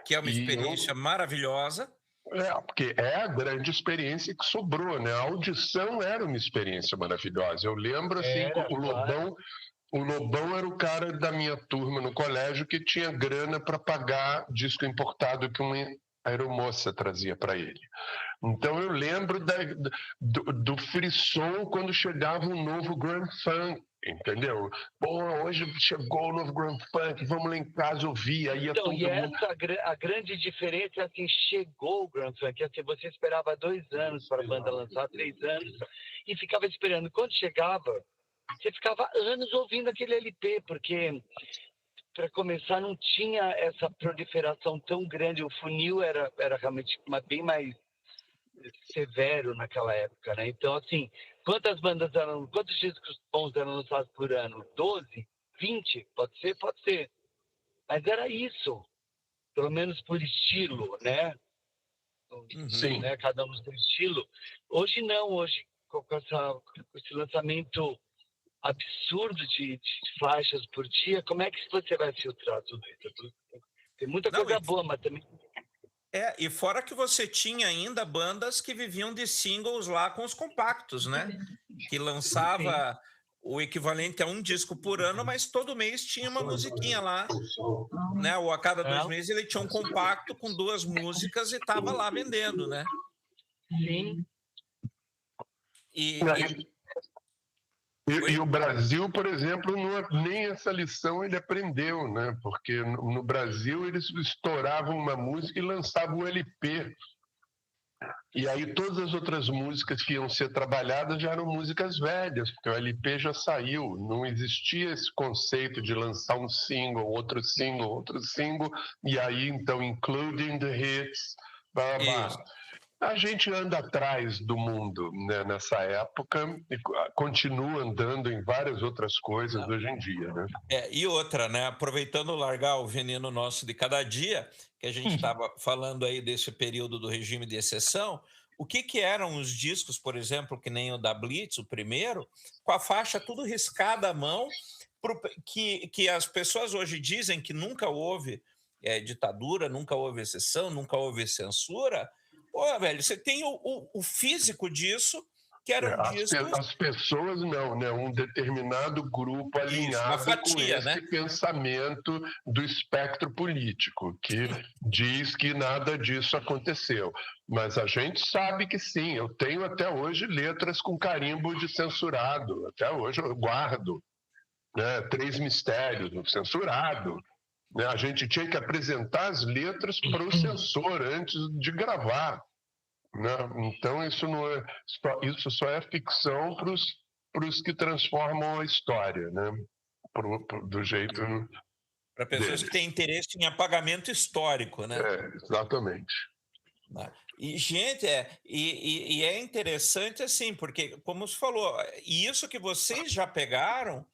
Que é uma experiência maravilhosa. Porque é a grande experiência que sobrou, né? A audição era uma experiência maravilhosa. Eu lembro, assim, o Lobão era o cara da minha turma no colégio que tinha grana para pagar disco importado que uma aeromoça trazia para ele. Então eu lembro do frisson quando chegava um novo Grand Funk, entendeu? Pô, hoje chegou o novo Grand Funk, vamos lá em casa ouvir. Aí então, a grande diferença é assim, chegou o Grand Funk, assim, você esperava 2 anos para a banda lançar, 3 anos, e ficava esperando. Quando chegava, você ficava anos ouvindo aquele LP, porque... para começar, não tinha essa proliferação tão grande. O funil era realmente bem mais severo naquela época, né? Então, assim, quantos discos bons eram lançados por ano? 12? 20? Pode ser. Mas era isso. Pelo menos por estilo, né? Sim. Né? Cada um no seu estilo. Hoje não. Hoje, com esse lançamento absurdo de faixas por dia, como é que você vai filtrar tudo isso? Tem muita coisa boa, mas também E fora que você tinha ainda bandas que viviam de singles lá com os compactos, né? Que lançava o equivalente a um disco por ano, mas todo mês tinha uma musiquinha lá, né? Ou a cada 2 meses ele tinha um compacto com 2 músicas e estava lá vendendo, né? Sim. E o Brasil, por exemplo, nem essa lição ele aprendeu, né? Porque no Brasil eles estouravam uma música e lançavam o LP. E aí todas as outras músicas que iam ser trabalhadas já eram músicas velhas, porque o LP já saiu. Não existia esse conceito de lançar um single, outro single, e aí então including the hits, blá, blá, blá. A gente anda atrás do mundo, né, nessa época e continua andando em várias outras coisas hoje em dia, né? E outra, né? Aproveitando largar o veneno nosso de cada dia, que a gente estava falando aí desse período do regime de exceção, o que eram os discos, por exemplo, que nem o da Blitz, o primeiro, com a faixa tudo riscada à mão, que as pessoas hoje dizem que nunca houve ditadura, nunca houve exceção, nunca houve censura. Pô, velho, você tem o físico disso, que eram discos... As pessoas não, né? Um determinado grupo alinhado fatia, com esse pensamento do espectro político, que diz que nada disso aconteceu. Mas a gente sabe que sim. Eu tenho até hoje letras com carimbo de censurado. Até hoje eu guardo, né? 3 Mistérios, censurado. A gente tinha que apresentar as letras para o censor antes de gravar. Então isso só é ficção para os que transformam a história, né? Do jeito para pessoas que têm interesse em apagamento histórico, né? Exatamente. E, gente, e é interessante assim, porque, como você falou, e isso que vocês já pegaram,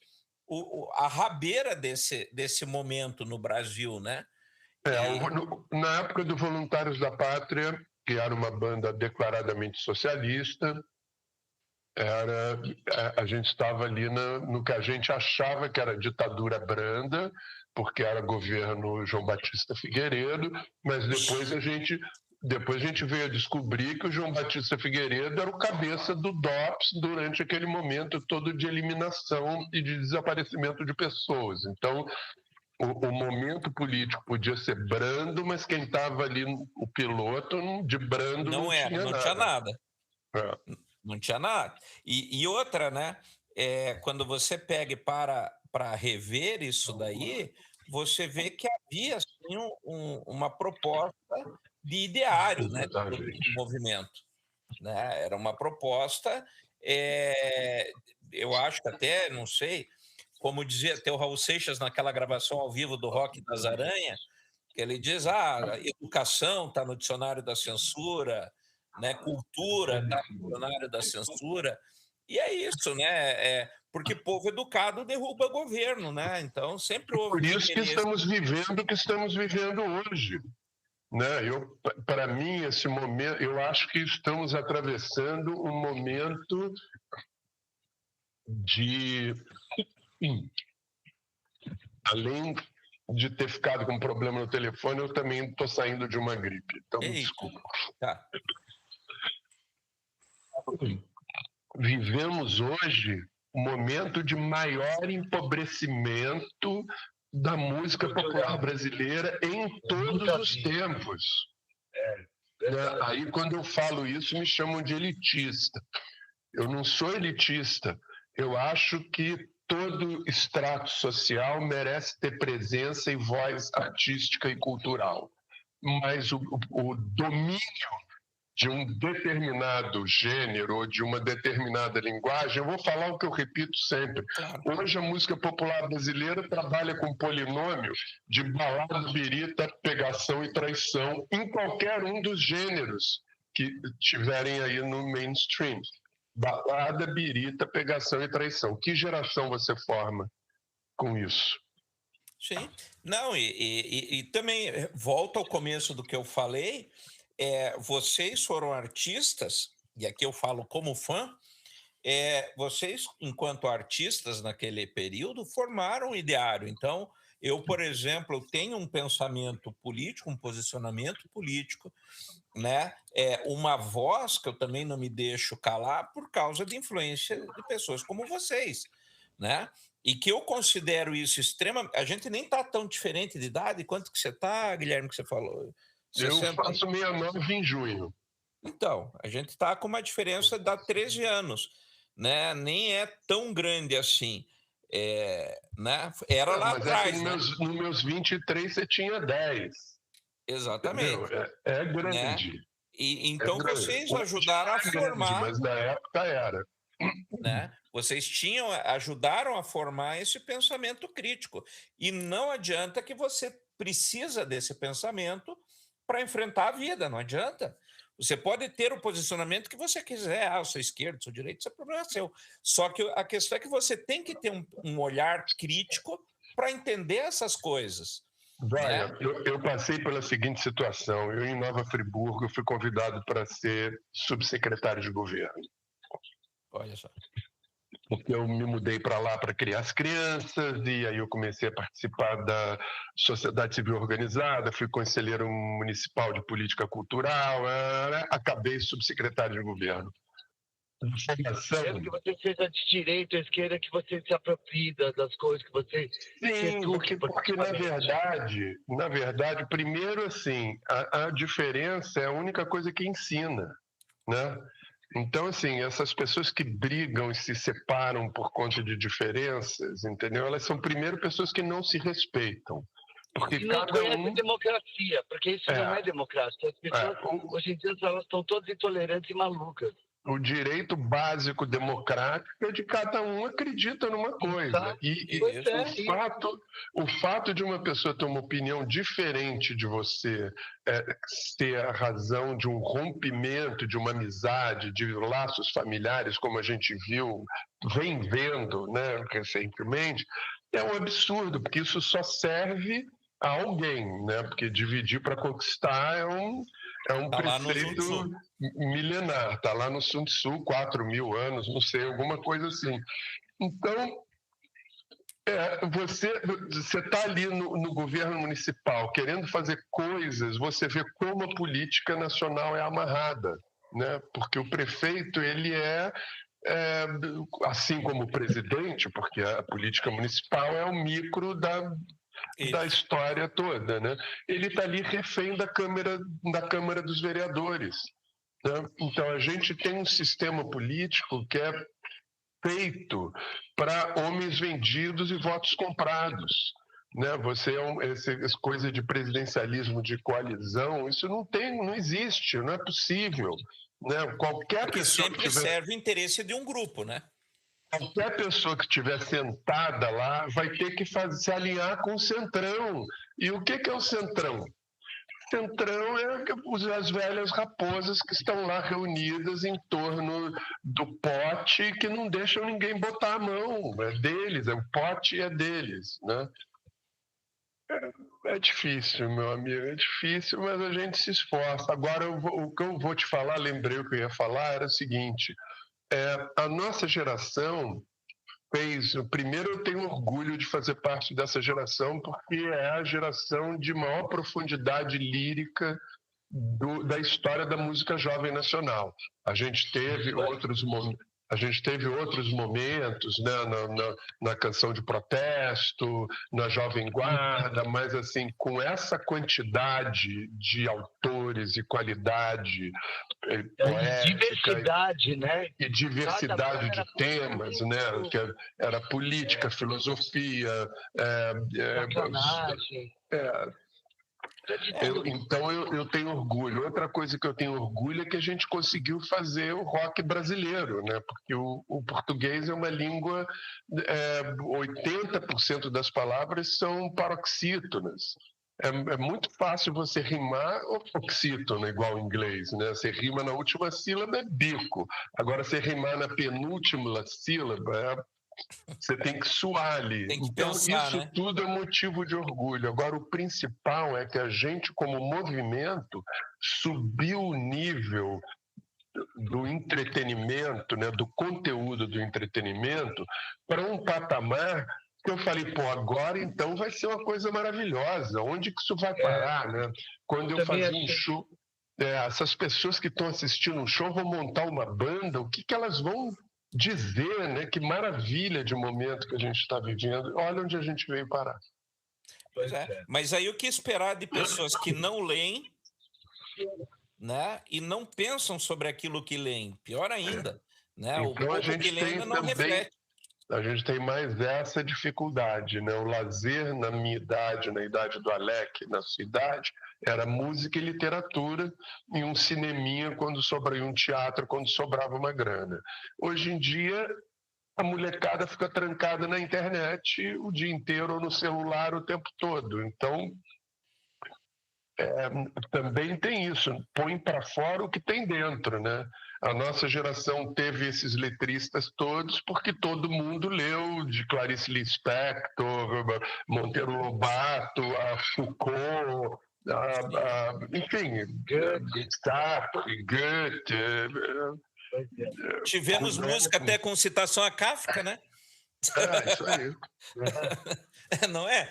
a rabeira desse momento no Brasil, né? Na época do Voluntários da Pátria, que era uma banda declaradamente socialista, a gente estava ali no que a gente achava que era ditadura branda, porque era governo João Batista Figueiredo, mas depois a gente veio a descobrir que o João Batista Figueiredo era o cabeça do DOPS durante aquele momento todo de eliminação e de desaparecimento de pessoas. Então, o momento político podia ser brando, mas quem estava ali, o piloto, de brando não tinha nada. Não tinha nada. E outra, né? Quando você pega para rever isso daí, você vê que havia assim, uma proposta de ideário, né, do movimento. Né? Era uma proposta, eu acho que até, não sei, como dizia até o Raul Seixas naquela gravação ao vivo do Rock das Aranhas, que ele diz, educação está no dicionário da censura, né? Cultura está no dicionário da censura, e é isso, né? Porque povo educado derruba governo, né? Então sempre houve... Por isso que estamos vivendo o que estamos vivendo hoje. Né? Para mim, esse momento, eu acho que estamos atravessando um momento de... Além de ter ficado com problema no telefone, eu também estou saindo de uma gripe. Então, desculpa. Tá. Vivemos hoje um momento de maior empobrecimento da música popular brasileira em todos os tempos. Aí, quando eu falo isso, me chamam de elitista. Eu não sou elitista. Eu acho que todo extrato social merece ter presença e voz artística e cultural. Mas o domínio de um determinado gênero ou de uma determinada linguagem, eu vou falar o que eu repito sempre. Hoje a música popular brasileira trabalha com polinômio de balada, birita, pegação e traição em qualquer um dos gêneros que tiverem aí no mainstream. Balada, birita, pegação e traição. Que geração você forma com isso? Sim. Não, e também volta ao começo do que eu falei, vocês foram artistas, e aqui eu falo como fã, vocês, enquanto artistas naquele período, formaram um ideário. Então, Eu, por exemplo, tenho um pensamento político, um posicionamento político, né? Uma voz que eu também não me deixo calar por causa de influência de pessoas como vocês, né? E que eu considero isso extrema. A gente nem está tão diferente de idade. Quanto que você está, Guilherme, que você falou? 60... Eu faço 69 em junho. Então, a gente está com uma diferença de 13 anos, né? Nem é tão grande assim. Né? Era lá atrás. Nos meus 23 você tinha 10. Exatamente. É grande. Né? Então vocês ajudaram a formar. Mas na época era. Né? Vocês ajudaram a formar esse pensamento crítico. E não adianta que você precisa desse pensamento para enfrentar a vida, não adianta. Você pode ter o posicionamento que você quiser, eu sou esquerdo, sou direito, isso é problema seu. Só que a questão é que você tem que ter um olhar crítico para entender essas coisas. Olha, eu passei pela seguinte situação. Eu, em Nova Friburgo, fui convidado para ser subsecretário de governo. Olha só. Porque eu me mudei para lá para criar as crianças, e aí eu comecei a participar da sociedade civil organizada, fui conselheiro municipal de política cultural, acabei subsecretário de governo. Mesmo que você seja de direita ou esquerda, que você se aproprie das coisas que você... Sim, porque na verdade, primeiro assim, a diferença é a única coisa que ensina, né? Então, assim, essas pessoas que brigam e se separam por conta de diferenças, entendeu? Elas são, primeiro, pessoas que não se respeitam. Porque e não conhecem democracia, porque isso não é democrácia. As pessoas, hoje em dia, elas estão todas intolerantes e malucas. O direito básico democrático é de cada um acredita numa coisa. O fato de uma pessoa ter uma opinião diferente de você ter a razão de um rompimento, de uma amizade, de laços familiares, como a gente vem vendo, né, recentemente, é um absurdo, porque isso só serve a alguém, né? Porque dividir para conquistar é um preceito milenar, está lá no Sun Tzu, 4.000 anos, não sei, alguma coisa assim. Então, você está ali no governo municipal querendo fazer coisas, você vê como a política nacional é amarrada, né? Porque o prefeito, ele assim como o presidente, porque a política municipal é o micro da história toda, né? Ele está ali refém da Câmara dos Vereadores, né? Então a gente tem um sistema político que é feito para homens vendidos e votos comprados, né? Essa coisa de presidencialismo de coalizão, isso não existe, não é possível, né? Porque sempre serve o interesse de um grupo, né? Qualquer pessoa que estiver sentada lá vai ter que se alinhar com o Centrão. E o que é o Centrão? Centrão é as velhas raposas que estão lá reunidas em torno do pote, que não deixam ninguém botar a mão. É deles, o pote é deles, né? É difícil, meu amigo, é difícil, mas a gente se esforça. Agora, o que eu vou te falar, lembrei o que eu ia falar, era o seguinte... a nossa geração primeiro eu tenho orgulho de fazer parte dessa geração, porque é a geração de maior profundidade lírica da história da música jovem nacional. A gente teve outros momentos, né, na canção de protesto, na Jovem Guarda, mas assim, com essa quantidade de autores e qualidade poética, diversidade, né? E diversidade de temas, né? Que era política, filosofia, então eu tenho orgulho. Outra coisa que eu tenho orgulho é que a gente conseguiu fazer o rock brasileiro, né? Porque o português é uma língua, 80% das palavras são paroxítonas. É muito fácil você rimar oxítono, igual em inglês, né? Você rima na última sílaba, é bico. Agora, você rimar na penúltima sílaba, você tem que suar ali. Tem que então, pensar, isso né? tudo é motivo de orgulho. Agora, o principal é que a gente, como movimento, subiu o nível do entretenimento, né, do conteúdo do entretenimento, para um patamar que eu falei, pô, agora então vai ser uma coisa maravilhosa. Onde que isso vai parar, né? Quando eu fazia um show, essas pessoas que estão assistindo um show vão montar uma banda, o que elas vão dizer, né? Que maravilha de momento que a gente está vivendo. Olha onde a gente veio parar. Pois é. Mas aí o que esperar de pessoas que não leem, né? E não pensam sobre aquilo que leem? Pior ainda, né? Então, o povo que lê ainda não reflete. A gente tem mais essa dificuldade, né? O lazer na minha idade, na idade do Alec, na sua idade, era música e literatura e um cineminha quando sobrava, um teatro quando sobrava uma grana. Hoje em dia, a molecada fica trancada na internet o dia inteiro ou no celular o tempo todo. Então, também tem isso, põe para fora o que tem dentro, né? A nossa geração teve esses letristas todos porque todo mundo leu de Clarice Lispector, Monteiro Lobato, a Foucault, enfim, Sartre, Goethe. Tivemos música até com citação a Kafka, né? Isso aí. Não é?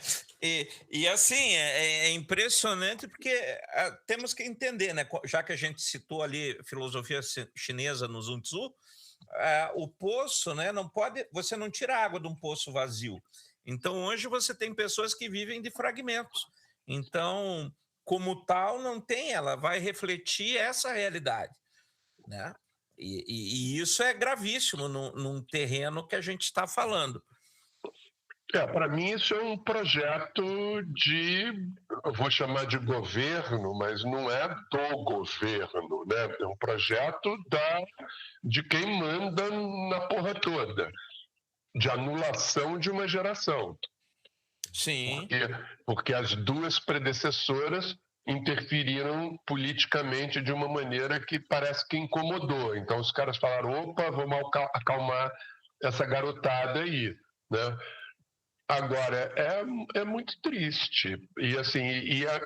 E assim, é impressionante porque temos que entender, né? Já que a gente citou ali filosofia chinesa no Sun Tzu, o poço, né? Você não tira água de um poço vazio. Então, hoje você tem pessoas que vivem de fragmentos. Então, como tal, não tem, ela vai refletir essa realidade, né? E isso é gravíssimo num terreno que a gente está falando. Para mim isso é um projeto eu vou chamar de governo, mas não é do governo, né? É um projeto de quem manda na porra toda, de anulação de uma geração. Sim. Porque as duas predecessoras interferiram politicamente de uma maneira que parece que incomodou. Então os caras falaram, opa, vamos acalmar essa garotada aí, né? Agora, é muito triste, e assim,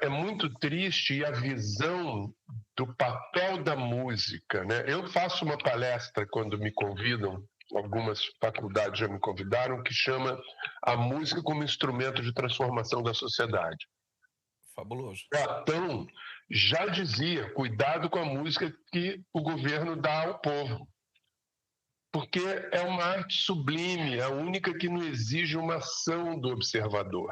é muito triste e a visão do papel da música, né? Eu faço uma palestra quando me convidam, algumas faculdades já me convidaram, que chama A Música como Instrumento de Transformação da Sociedade. Fabuloso. Platão já dizia, cuidado com a música que o governo dá ao povo. Porque é uma arte sublime, é a única que não exige uma ação do observador.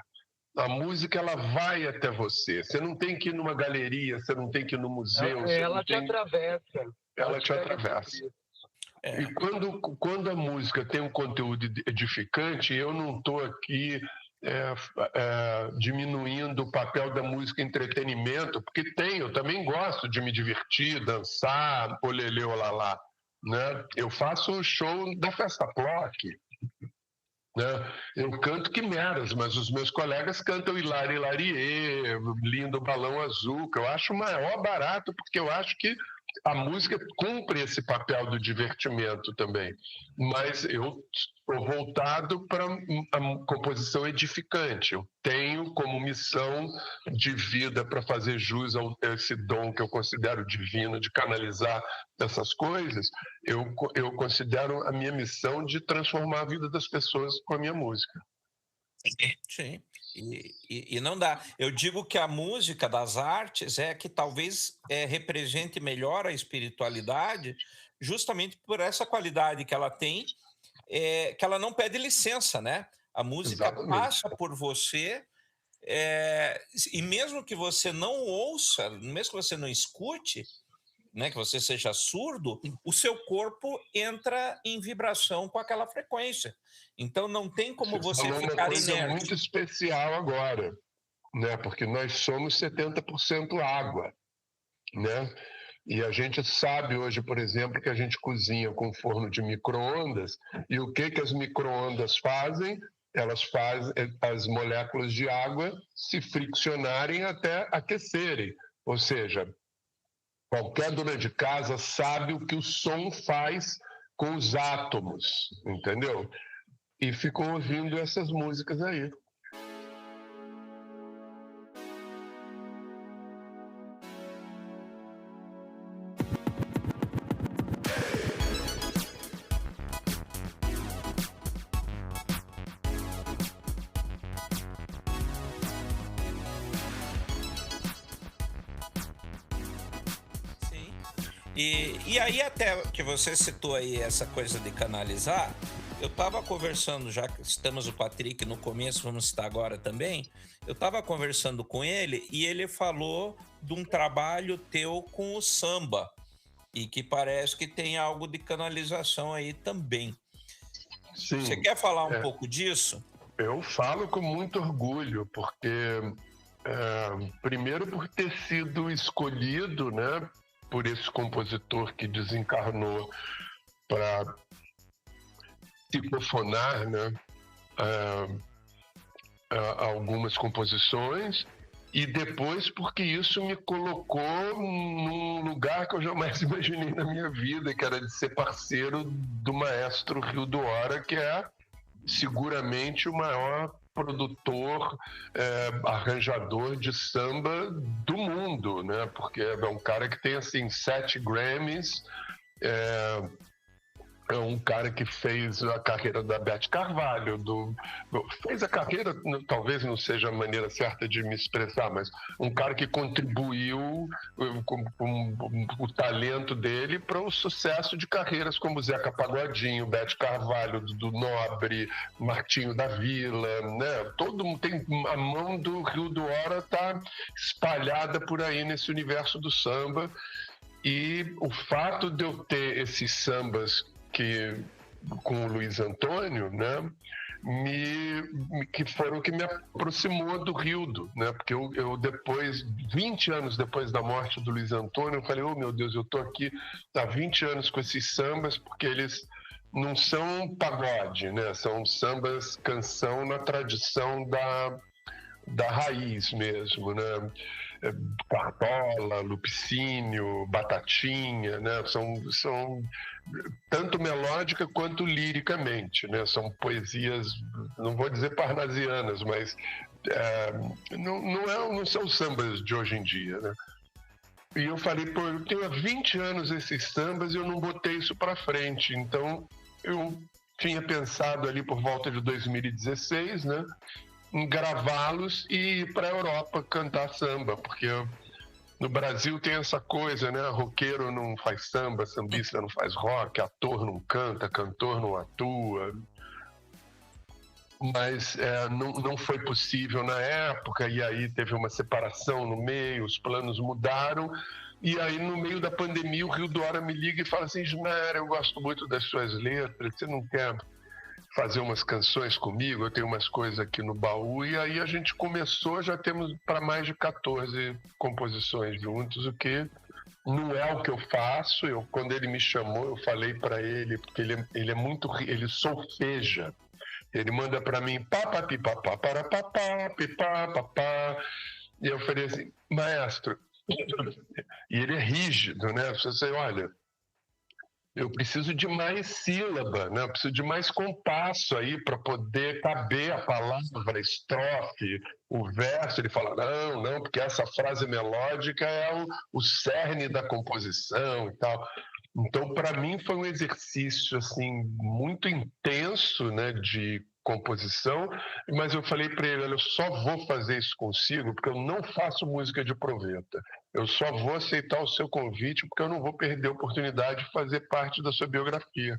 A música, ela vai até você. Você não tem que ir numa galeria, você não tem que ir no museu. Ela te atravessa. Ela te atravessa. E quando a música tem um conteúdo edificante, eu não estou aqui diminuindo o papel da música entretenimento, porque eu também gosto de me divertir, dançar, olelê, olalá. Né? Eu faço o show da Festa Ploc, né? Eu canto quimeras, mas os meus colegas cantam Hilari Hilarie, Lindo Balão Azul, que eu acho o maior barato, porque eu acho que a música cumpre esse papel do divertimento também. Mas eu estou voltado para a composição edificante. Eu tenho como missão de vida para fazer jus a esse dom que eu considero divino, de canalizar essas coisas. Eu considero a minha missão de transformar a vida das pessoas com a minha música. Sim. E não dá. Eu digo que a música das artes é que talvez represente melhor a espiritualidade, justamente por essa qualidade que ela tem, que ela não pede licença, né? A música Exatamente. passa por você, e mesmo que você não ouça, mesmo que você não escute, né, que você seja surdo, o seu corpo entra em vibração com aquela frequência. Então não tem como você ficar inerte. É uma coisa muito especial agora, né? Porque nós somos 70% água, né? E a gente sabe hoje, por exemplo, que a gente cozinha com forno de micro-ondas, e o que as micro-ondas fazem? Elas fazem as moléculas de água se friccionarem até aquecerem. Ou seja, qualquer dona de casa sabe o que o som faz com os átomos, entendeu? E ficam ouvindo essas músicas aí. E aí, até que você citou aí essa coisa de canalizar, eu estava conversando, já que estamos o Patrick no começo, vamos citar agora também. Eu estava conversando com ele e ele falou de um trabalho teu com o samba, e que parece que tem algo de canalização aí também. Você Sim, quer falar um pouco disso? eu falo com muito orgulho, porque primeiro por ter sido escolhido, né, por esse compositor que desencarnou para psicofonar, né, algumas composições, e depois porque isso me colocou num lugar que eu jamais imaginei na minha vida, que era de ser parceiro do maestro Rio do Hora, que é seguramente o maior produtor, arranjador de samba do mundo, né? Porque é um cara que tem assim 7 Grammys, é um cara que fez a carreira da Beth Carvalho, fez a carreira, talvez não seja a maneira certa de me expressar, mas um cara que contribuiu com o talento dele para o sucesso de carreiras como Zeca Pagodinho, Beth Carvalho, do Nobre, Martinho da Vila, né? Todo mundo tem a mão do Rio do Hora, tá espalhada por aí nesse universo do samba. E o fato de eu ter esses sambas com o Luiz Antônio, né, que foram o que me aproximou do Rildo, né, porque eu depois, 20 anos depois da morte do Luiz Antônio, eu falei, oh meu Deus, eu tô aqui há 20 anos com esses sambas, porque eles não são pagode, né, são sambas canção na tradição da raiz mesmo, né, Cartola, Lupicínio, Batatinha, né? São tanto melódica quanto liricamente, né? São poesias, não vou dizer parnasianas, mas não são sambas de hoje em dia, né? E eu falei, pô, eu tenho há 20 anos esses sambas e eu não botei isso para frente, então eu tinha pensado ali por volta de 2016, né? Em gravá-los e ir para a Europa cantar samba, porque no Brasil tem essa coisa, né? Roqueiro não faz samba, sambista não faz rock, ator não canta, cantor não atua. Mas não foi possível na época, e aí teve uma separação no meio, os planos mudaram. E aí, no meio da pandemia, o Rio do Hora me liga e fala assim: Junara, eu gosto muito das suas letras, você não quer fazer umas canções comigo? Eu tenho umas coisas aqui no baú. E aí a gente começou, já temos para mais de 14 composições juntos, o que não é o que eu faço. Quando ele me chamou, eu falei para ele, porque ele é muito, ele solfeja. Ele manda para mim pá, pipapá, para papá, pipá, papá. E eu falei assim, maestro, e ele é rígido, né? Você olha, eu preciso de mais sílaba, né? Eu preciso de mais compasso aí para poder caber a palavra, a estrofe, o verso. Ele fala, não, porque essa frase melódica é o cerne da composição e tal. Então, para mim, foi um exercício assim muito intenso, né, de composição, mas eu falei para ele, olha, eu só vou fazer isso consigo porque eu não faço música de proveta. Eu só vou aceitar o seu convite porque eu não vou perder a oportunidade de fazer parte da sua biografia.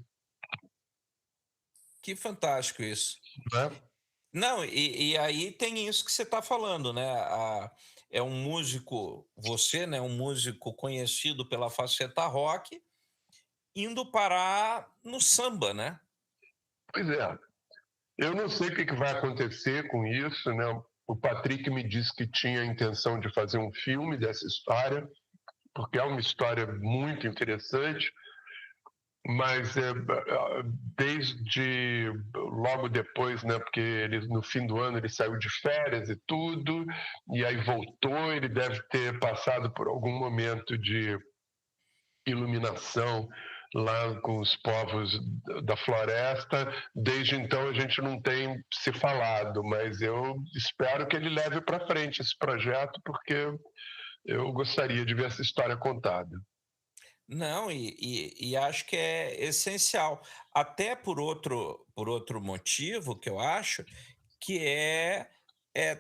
Que fantástico isso. Né? Não, e aí tem isso que você está falando, né? É um músico, você, né? Um músico conhecido pela faceta rock, indo parar no samba, né? Pois é. Eu não sei o que vai acontecer com isso, né? O Patrick me disse que tinha a intenção de fazer um filme dessa história, porque é uma história muito interessante, mas desde logo depois, né? Porque ele, no fim do ano ele saiu de férias e tudo, e aí voltou, ele deve ter passado por algum momento de iluminação lá com os povos da floresta. Desde então a gente não tem se falado, mas eu espero que ele leve para frente esse projeto, porque eu gostaria de ver essa história contada. Não, e acho que é essencial, até por outro motivo que eu acho, que é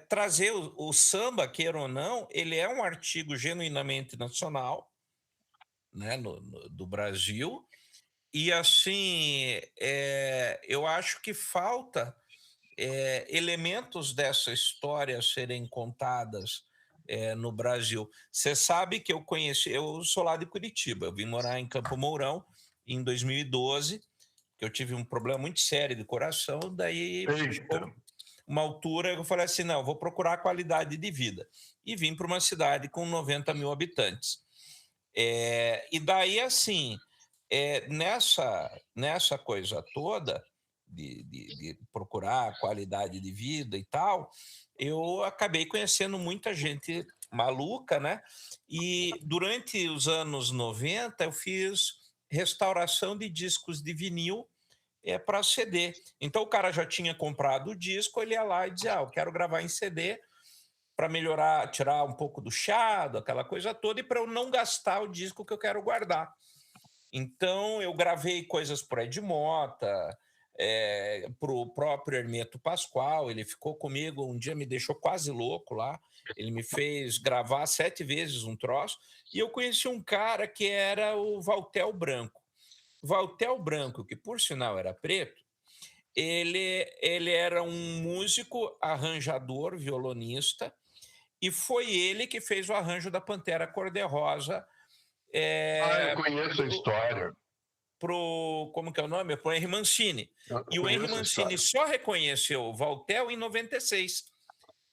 trazer o samba, queira ou não, ele é um artigo genuinamente nacional, né, do Brasil. E assim, eu acho que falta elementos dessa história serem contadas no Brasil. Você sabe que eu sou lá de Curitiba, eu vim morar em Campo Mourão em 2012, que eu tive um problema muito sério de coração, daí chegou uma altura eu falei assim, não, vou procurar qualidade de vida. E vim para uma cidade com 90 mil habitantes. E daí, assim, nessa coisa toda de procurar qualidade de vida e tal, eu acabei conhecendo muita gente maluca, né? E durante os anos 90 eu fiz restauração de discos de vinil para CD. Então o cara já tinha comprado o disco, ele ia lá e dizia, eu quero gravar em CD para melhorar, tirar um pouco do chiado, aquela coisa toda, e para eu não gastar o disco que eu quero guardar. Então eu gravei coisas para Ed Mota, para o próprio Hermeto Pascoal, ele ficou comigo, um dia me deixou quase louco lá, ele me fez gravar 7 vezes um troço, e eu conheci um cara que era o Valtel Branco. Valtel Branco, que por sinal era preto, ele era um músico, arranjador, violonista, e foi ele que fez o arranjo da Pantera Cor-de-Rosa. Eu conheço a história. Como que é o nome? Pro Henry Mancini. E o Henry Mancini só reconheceu o Valtel em 96,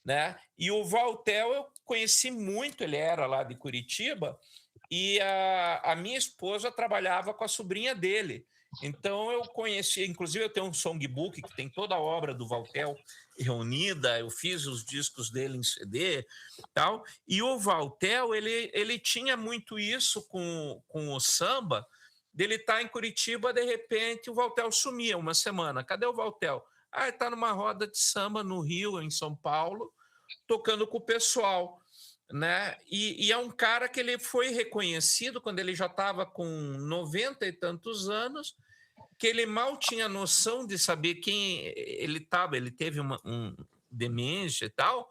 né? E o Valtel eu conheci muito, ele era lá de Curitiba, e a minha esposa trabalhava com a sobrinha dele. Então eu conheci, inclusive eu tenho um songbook que tem toda a obra do Valtel reunida, eu fiz os discos dele em CD e tal, e o Valtel, ele tinha muito isso com o samba, dele estar em Curitiba, de repente o Valtel sumia uma semana. Cadê o Valtel? Ele está numa roda de samba no Rio, em São Paulo, tocando com o pessoal, né? E é um cara que ele foi reconhecido quando ele já estava com 90 e tantos anos, que ele mal tinha noção de saber quem ele estava. Ele teve um demência e tal,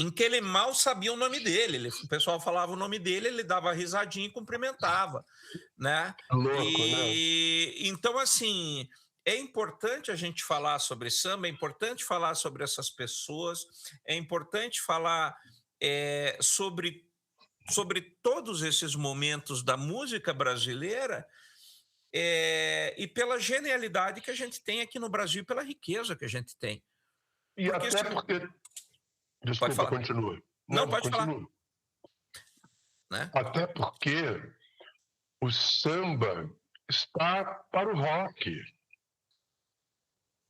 em que ele mal sabia o nome dele. O pessoal falava o nome dele, ele dava risadinha e cumprimentava, né? Louco, né? Então, assim, é importante a gente falar sobre samba, é importante falar sobre essas pessoas, é importante falar sobre todos esses momentos da música brasileira, e pela genialidade que a gente tem aqui no Brasil, pela riqueza que a gente tem. E porque até porque... Desculpa, continua. Não, pode continua. falar. Né? Até porque o samba está para o rock.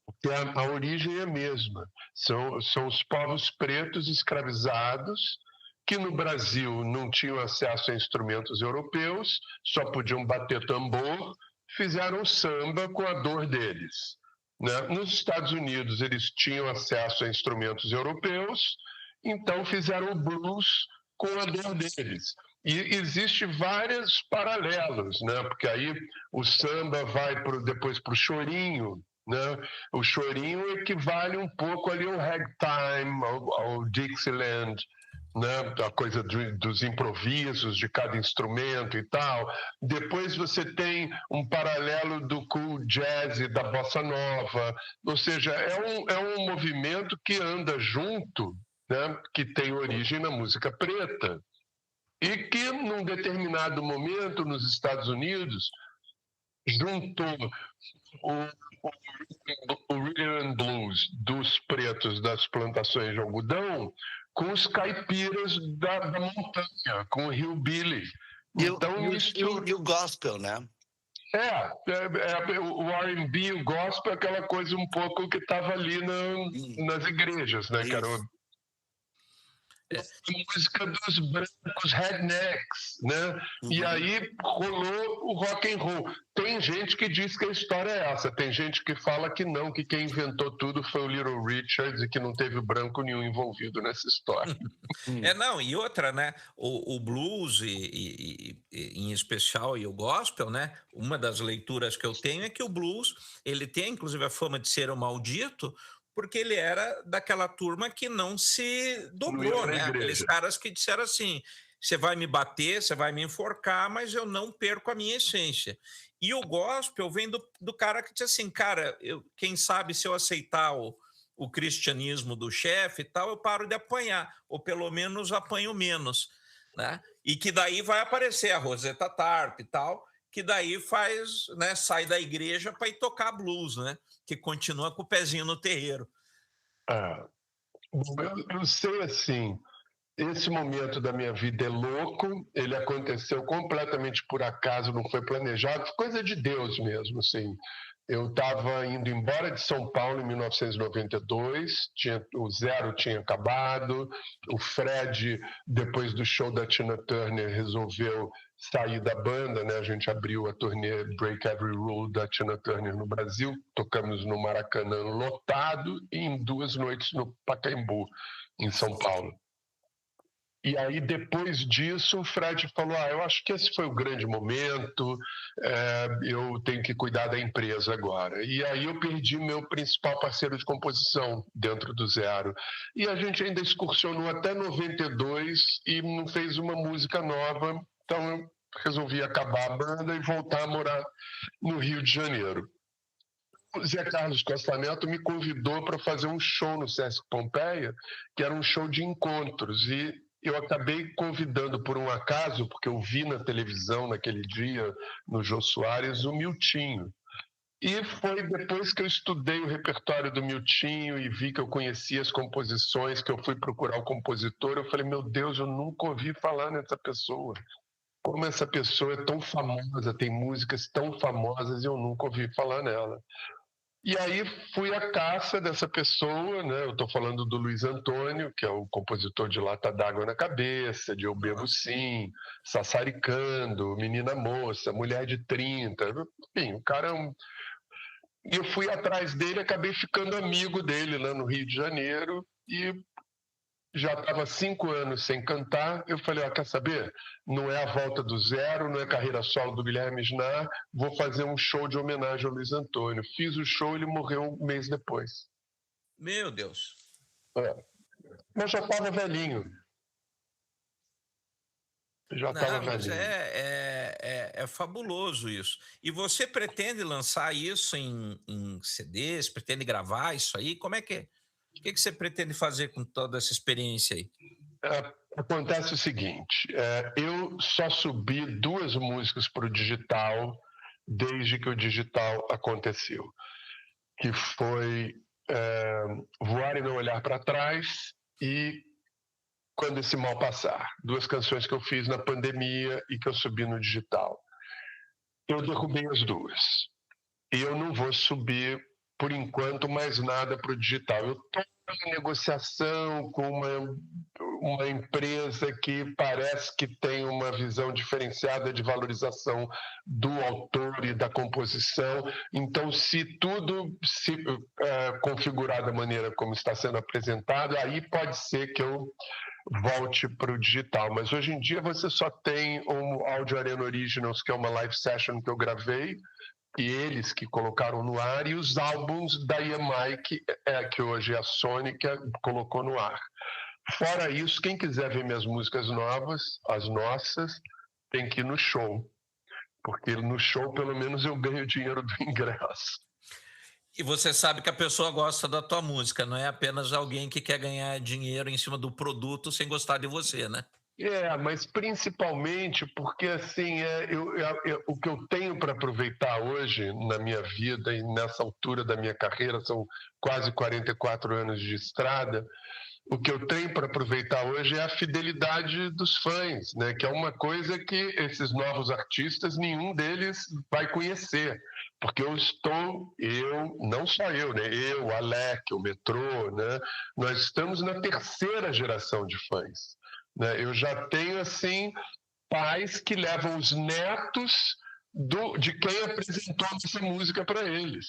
Porque a origem é a mesma. São os povos pretos escravizados que no Brasil não tinham acesso a instrumentos europeus, só podiam bater tambor, fizeram samba com a dor deles. Né? Nos Estados Unidos eles tinham acesso a instrumentos europeus, então fizeram o blues com a dor deles. E existe vários paralelos, né? Porque aí o samba vai depois para o chorinho, né? O chorinho equivale um pouco ali ao ragtime, ao Dixieland, né? A coisa dos improvisos de cada instrumento e tal. Depois você tem um paralelo do cool jazz e da bossa nova, ou seja, é um movimento que anda junto, né? Que tem origem na música preta e que num determinado momento nos Estados Unidos juntou o rhythm and blues dos pretos das plantações de algodão com os caipiras da montanha, com o hillbilly. E o gospel, né? O R&B, o gospel, aquela coisa um pouco que estava ali nas igrejas, né? Que era a música dos brancos rednecks, né? E aí rolou o rock and roll. Tem gente que diz que a história é essa, tem gente que fala que não, que quem inventou tudo foi o Little Richard e que não teve branco nenhum envolvido nessa história. E outra, né? O blues, e em especial, e o gospel, né? Uma das leituras que eu tenho é que o blues, ele tem inclusive a fama de ser um maldito, porque ele era daquela turma que não se dobrou, né? Aqueles caras que disseram assim, você vai me bater, você vai me enforcar, mas eu não perco a minha essência. E o gospel vem do cara que diz assim, cara, quem sabe se eu aceitar o cristianismo do chefe e tal, eu paro de apanhar, ou pelo menos apanho menos, né? E que daí vai aparecer a Rosetta Tarp e tal, que daí faz, né, sai da igreja para ir tocar blues, né? Que continua com o pezinho no terreiro. Eu sei assim, esse momento da minha vida é louco, ele aconteceu completamente por acaso, não foi planejado, coisa de Deus mesmo, assim. Eu estava indo embora de São Paulo em 1992, o Zero tinha acabado, o Fred, depois do show da Tina Turner, resolveu sair da banda, né? A gente abriu a turnê Break Every Rule da Tina Turner no Brasil, tocamos no Maracanã lotado e em 2 noites no Pacaembu, em São Paulo. E aí, depois disso, o Fred falou, eu acho que esse foi o grande momento, eu tenho que cuidar da empresa agora. E aí eu perdi meu principal parceiro de composição dentro do Zero. E a gente ainda excursionou até 92 e não fez uma música nova, então eu resolvi acabar a banda e voltar a morar no Rio de Janeiro. O Zé Carlos Costa Neto me convidou para fazer um show no Sesc Pompeia, que era um show de encontros, e eu acabei convidando por um acaso, porque eu vi na televisão naquele dia, no Jô Soares, o Miltinho. E foi depois que eu estudei o repertório do Miltinho e vi que eu conhecia as composições, que eu fui procurar o compositor, eu falei, meu Deus, eu nunca ouvi falar nessa pessoa. Como essa pessoa é tão famosa, tem músicas tão famosas e eu nunca ouvi falar nela. E aí fui à caça dessa pessoa, né? Eu estou falando do Luiz Antônio, que é o compositor de Lata d'Água na Cabeça, de Eu Bebo Sim, Sassaricando, Menina Moça, Mulher de 30, enfim, o cara é um... E eu fui atrás dele, acabei ficando amigo dele lá no Rio de Janeiro e já estava 5 anos sem cantar, eu falei, quer saber? Não é a volta do Zero, não é carreira solo do Guilherme Snar, vou fazer um show de homenagem ao Luiz Antônio. Fiz o show, ele morreu um mês depois. Meu Deus. Mas já estava velhinho. Já estava velhinho. É fabuloso isso. E você pretende lançar isso em CDs? Pretende gravar isso aí? Como é que é? O que você pretende fazer com toda essa experiência aí? Acontece o seguinte, eu só subi 2 músicas para o digital desde que o digital aconteceu, que foi Voar e Não Olhar para Trás e Quando Esse Mal Passar. 2 canções que eu fiz na pandemia e que eu subi no digital. Eu derrubei as 2. E eu não vou subir, por enquanto, mais nada para o digital. Eu estou em negociação com uma empresa que parece que tem uma visão diferenciada de valorização do autor e da composição. Então, se tudo se configurar da maneira como está sendo apresentado, aí pode ser que eu volte para o digital. Mas hoje em dia você só tem um Audio Arena Originals, que é uma live session que eu gravei, e eles que colocaram no ar, e os álbuns da EMI, que hoje é a Sony, que colocou no ar. Fora isso, quem quiser ver minhas músicas novas, as nossas, tem que ir no show. Porque no show, pelo menos, eu ganho dinheiro do ingresso. E você sabe que a pessoa gosta da tua música, não é apenas alguém que quer ganhar dinheiro em cima do produto sem gostar de você, né? Mas principalmente porque assim, o que eu tenho para aproveitar hoje na minha vida e nessa altura da minha carreira, são quase 44 anos de estrada, o que eu tenho para aproveitar hoje é a fidelidade dos fãs, né? Que é uma coisa que esses novos artistas, nenhum deles vai conhecer. Porque não só eu, né? Eu, o Alec, o Metrô, né? Nós estamos na 3ª geração de fãs. Eu já tenho, assim, pais que levam os netos de quem apresentou essa música para eles.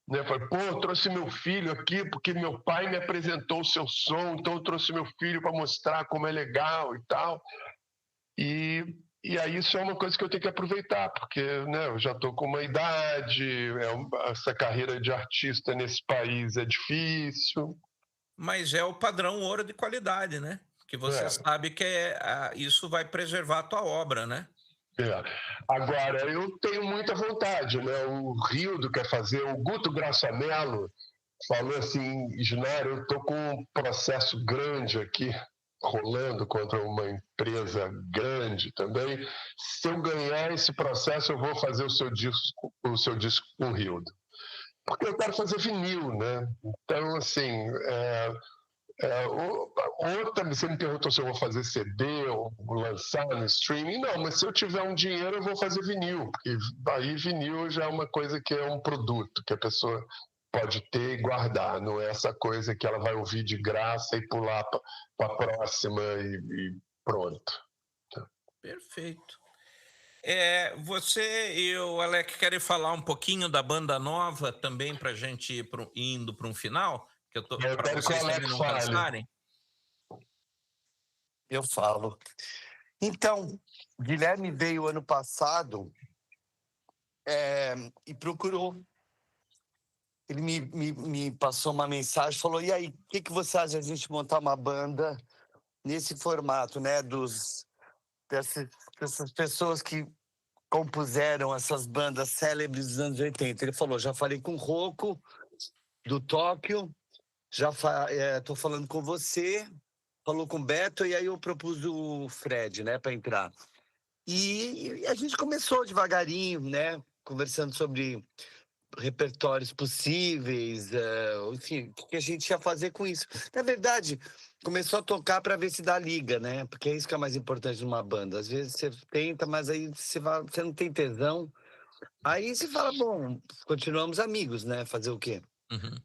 Falei, eu trouxe meu filho aqui porque meu pai me apresentou o seu som, então eu trouxe meu filho para mostrar como é legal e tal. E aí isso é uma coisa que eu tenho que aproveitar, porque eu já estou com uma idade, essa carreira de artista nesse país é difícil. Mas é o padrão ouro de qualidade, né? Porque você sabe que isso vai preservar a tua obra, né? Agora, eu tenho muita vontade, né? O Rildo quer fazer, o Guto Graçanello falou assim, Isnara, eu estou com um processo grande aqui, rolando contra uma empresa grande também. Se eu ganhar esse processo, eu vou fazer o seu disco com o Rildo. Porque eu quero fazer vinil, né? Então, assim, outra, você me perguntou se eu vou fazer CD ou lançar no streaming. Não, mas se eu tiver um dinheiro, eu vou fazer vinil. Porque aí vinil já é uma coisa que é um produto, que a pessoa pode ter e guardar. Não é essa coisa que ela vai ouvir de graça e pular para a próxima e pronto. Perfeito. Você e o Alec querem falar um pouquinho da banda nova também para a gente ir indo para um final? Para vocês também não cansarem? Eu falo. Então, Guilherme veio ano passado e procurou. Ele me passou uma mensagem, falou, e aí, o que você acha de a gente montar uma banda nesse formato, né? Dessas pessoas que compuseram essas bandas célebres dos anos 80. Ele falou, já falei com o Rocco, do Tóquio, já estou falando com você, falou com o Beto, e aí eu propus o Fred, né, para entrar. E a gente começou devagarinho, né, conversando sobre repertórios possíveis, enfim, o que a gente ia fazer com isso. Na verdade, começou a tocar para ver se dá liga, né? Porque é isso que é mais importante numa banda. Às vezes você tenta, mas aí você não tem tesão. Aí você fala, bom, continuamos amigos, né? Fazer o quê? Uhum.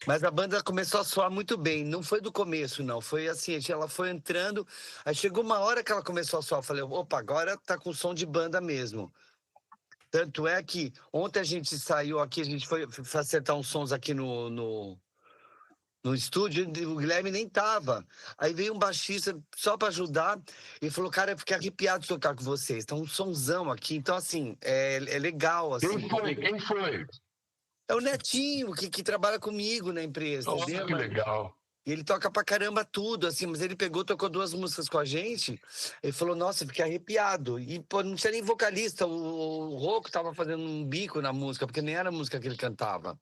Mas a banda começou a soar muito bem. Não foi do começo, não. Foi assim, ela foi entrando. Aí chegou uma hora que ela começou a soar. Eu falei, opa, agora tá com som de banda mesmo. Tanto é que ontem a gente saiu aqui, a gente foi acertar uns sons aqui no estúdio, o Guilherme nem tava. Aí veio um baixista só para ajudar e falou, cara, eu fiquei arrepiado de tocar com vocês. Então, um sonzão aqui. Então, assim, é legal. Assim. Quem foi? É o Netinho, que trabalha comigo na empresa. Nossa, que legal. E ele toca pra caramba tudo, assim, mas ele tocou 2 músicas com a gente, ele falou, nossa, eu fiquei arrepiado. E, pô, não tinha nem vocalista, o Rocco tava fazendo um bico na música, porque nem era a música que ele cantava.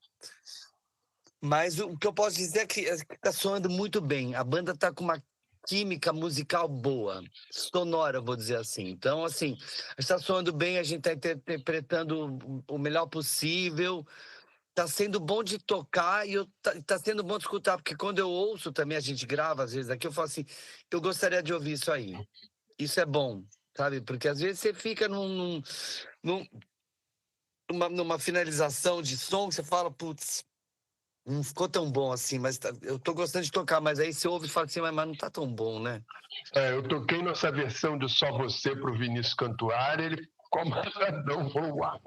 Mas o que eu posso dizer é que tá soando muito bem. A banda tá com uma química musical boa, sonora, vou dizer assim. Então, assim, está soando bem, a gente tá interpretando o melhor possível. Tá sendo bom de tocar e tá sendo bom de escutar, porque quando eu ouço também, a gente grava às vezes aqui, eu falo assim, eu gostaria de ouvir isso aí. Isso é bom, sabe? Porque às vezes você fica numa finalização de som, que você fala, putz, não ficou tão bom assim, mas eu tô gostando de tocar, mas aí você ouve e fala assim, mas não tá tão bom, né? Eu toquei nessa versão de Só Você pro Vinícius Cantuária, ele ficou amarradão, falou, uau,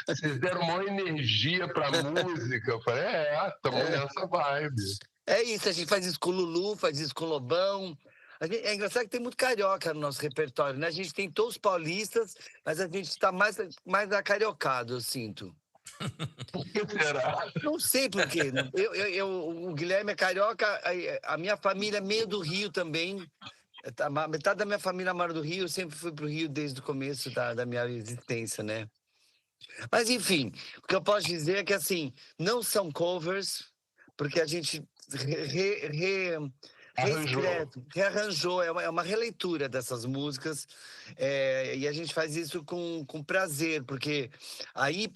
vocês deram uma energia pra música. Eu falei, estamos nessa vibe. É isso, a gente faz isso com o Lulu, faz isso com o Lobão. É engraçado que tem muito carioca no nosso repertório, né? A gente tem todos os paulistas, mas a gente está mais acariocado, eu sinto. Por que será? Não sei por quê. O Guilherme é carioca, a minha família é meio do Rio também. Metade da minha família mora do Rio, eu sempre fui pro Rio desde o começo da minha existência, né? Mas, enfim, o que eu posso dizer é que, assim, não são covers, porque a gente rearranjou, é uma releitura dessas músicas, e a gente faz isso com prazer, porque aí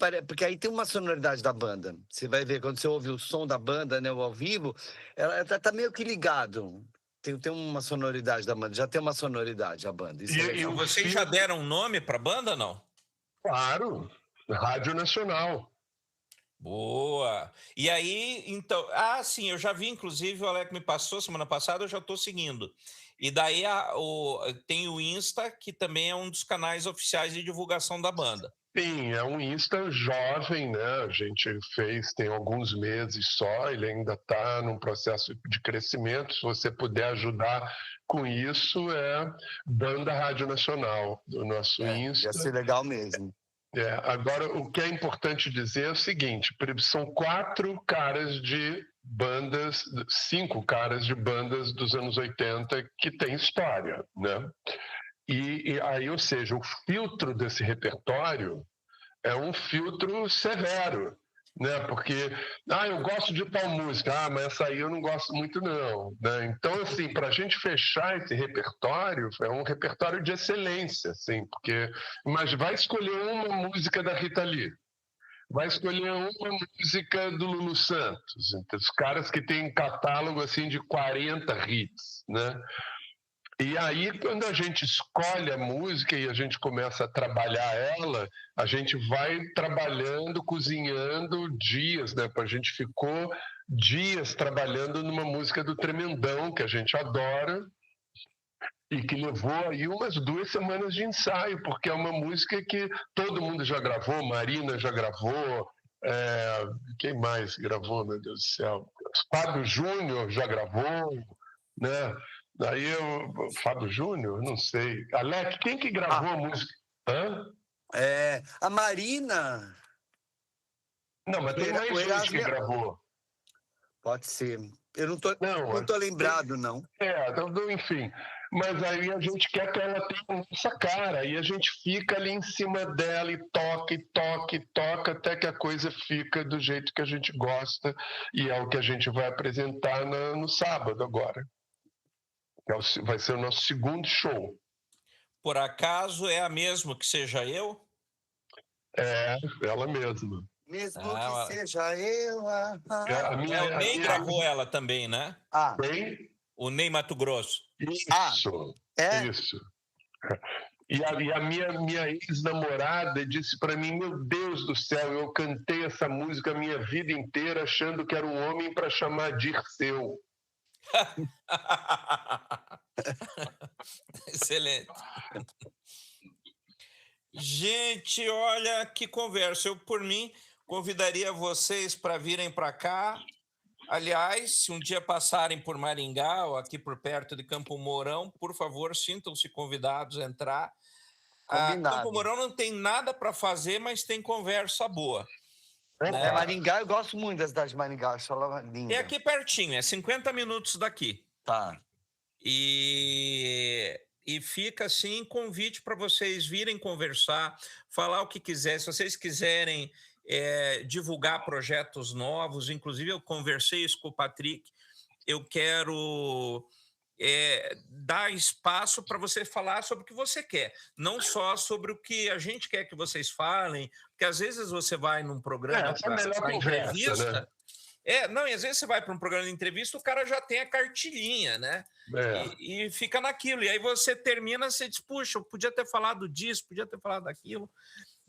tem uma sonoridade da banda. Você vai ver, quando você ouve o som da banda, né, ao vivo, ela tá meio que ligado. Tem uma sonoridade da banda, já tem uma sonoridade a banda. E vocês já deram um nome para a banda, não? Claro, Rádio Nacional. Boa! E aí, então... sim, eu já vi, inclusive, o Alec me passou semana passada, eu já estou seguindo. E daí tem o Insta, que também é um dos canais oficiais de divulgação da banda. Sim, é um Insta jovem, né? A gente tem alguns meses só, ele ainda está num processo de crescimento. Se você puder ajudar com isso, é Banda Rádio Nacional, do nosso Insta. Ia ser legal mesmo. Agora, o que é importante dizer é o seguinte, são 4 caras de bandas, 5 caras de bandas dos anos 80 que tem história, né? E aí, ou seja, o filtro desse repertório é um filtro severo, né? Porque, eu gosto de tal música, mas essa aí eu não gosto muito não, né? Então, assim, para a gente fechar esse repertório, é um repertório de excelência, assim, porque, mas vai escolher uma música da Rita Lee, vai escolher uma música do Lulu Santos, então, os caras que têm catálogo assim de 40 hits, né? E aí, quando a gente escolhe a música e a gente começa a trabalhar ela, a gente vai trabalhando, cozinhando dias, né? A gente ficou dias trabalhando numa música do Tremendão, que a gente adora, e que levou aí umas 2 semanas de ensaio, porque é uma música que todo mundo já gravou, Marina já gravou, quem mais gravou, meu Deus do céu? Fábio Júnior já gravou, né? Daí Fábio Júnior, não sei. Alec, quem que gravou a música? Hã? A Marina. Não, mas tem mais gente que gravou. Pode ser. Eu não tô lembrado, não. Enfim. Mas aí a gente quer que ela tenha essa cara, e a gente fica ali em cima dela e toca, até que a coisa fica do jeito que a gente gosta, e é o que a gente vai apresentar no sábado agora. Vai ser o nosso segundo show. Por acaso é a mesma que seja eu? É, ela mesma. Mesmo que seja eu. O Ney gravou ela também, né? Quem? O Ney Mato Grosso. Isso. Isso. E a minha ex-namorada disse para mim: meu Deus do céu, eu cantei essa música a minha vida inteira achando que era um homem para chamar Dirceu. Excelente. Gente, olha que conversa. Eu, por mim, convidaria vocês para virem para cá. Aliás, se um dia passarem por Maringá ou aqui por perto de Campo Mourão, por favor, sintam-se convidados a entrar. Campo Mourão não tem nada para fazer, mas tem conversa boa. Né? Maringá, eu gosto muito da cidade de Maringá, acho ela linda. É aqui pertinho, é 50 minutos daqui. Tá. E fica assim convite para vocês virem conversar, falar o que quiser. Se vocês quiserem divulgar projetos novos, inclusive eu conversei isso com o Patrick, eu quero dar espaço para você falar sobre o que você quer, não só sobre o que a gente quer que vocês falem, porque às vezes você vai num programa para entrevista... Né? E às vezes você vai para um programa de entrevista, o cara já tem a cartilhinha, né? E fica naquilo. E aí você termina, você diz, puxa, eu podia ter falado disso, podia ter falado daquilo.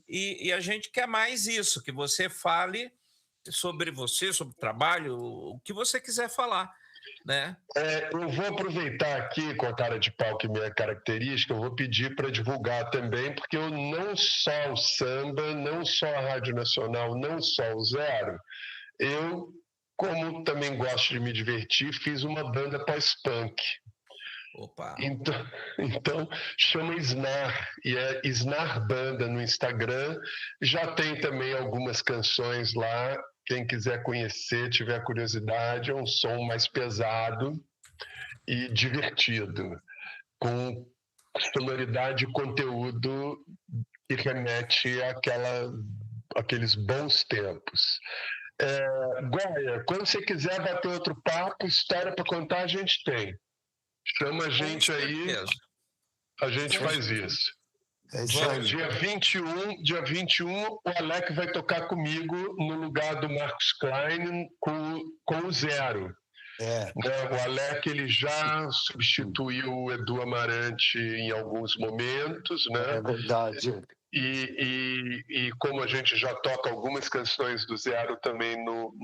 E a gente quer mais isso, que você fale sobre você, sobre o trabalho, o que você quiser falar, né? Eu vou aproveitar aqui com a cara de pau que minha característica, eu vou pedir para divulgar também, porque eu não só o samba, não só a Rádio Nacional, não só o Zero, eu, como também gosto de me divertir, fiz uma banda pós-punk. Opa! Então chama Snar, e é Snar Banda no Instagram. Já tem também algumas canções lá. Quem quiser conhecer, tiver curiosidade, é um som mais pesado e divertido, com sonoridade e conteúdo que remete àqueles bons tempos. Goya, quando você quiser bater outro papo, história para contar, a gente tem. Chama a gente aí, a gente faz isso. Dia 21, o Alec vai tocar comigo no lugar do Marcos Klein com o Zero. O Alec ele já substituiu o Edu Amarante em alguns momentos, né? É verdade. E como a gente já toca algumas canções do Zero também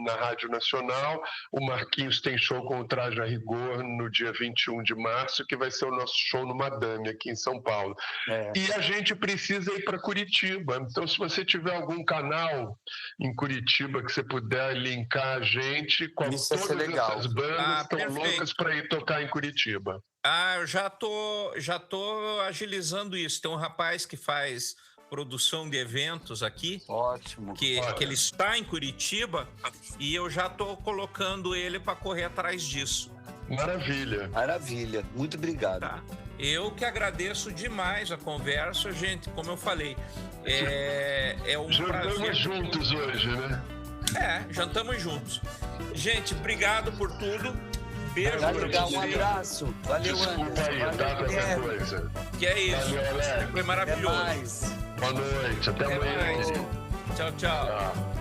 na Rádio Nacional, o Marquinhos tem show com o Traje a Rigor no dia 21 de março, que vai ser o nosso show no Madame, aqui em São Paulo. E a gente precisa ir para Curitiba. Então, se você tiver algum canal em Curitiba que você puder linkar a gente, com todas essas bandas estão loucas para ir tocar em Curitiba. Eu já tô agilizando isso. Tem um rapaz que faz produção de eventos aqui, Ótimo. que ele está em Curitiba, e eu já estou colocando ele para correr atrás disso. Maravilha. Maravilha. Muito obrigado. Tá. Eu que agradeço demais a conversa, gente. Como eu falei, é um Jantamos prazer. juntos hoje, né? Jantamos juntos. Gente, obrigado por tudo. Beijo Tá pra legal, um vocês. abraço. Valeu, Desculpa Anderson. aí, Valeu, tá? Qualquer Guilherme. coisa. Que é isso. Valeu, Alex. Foi Até maravilhoso. mais. Boa noite, até Até amanhã. mais. Tchau, tchau. Tchau.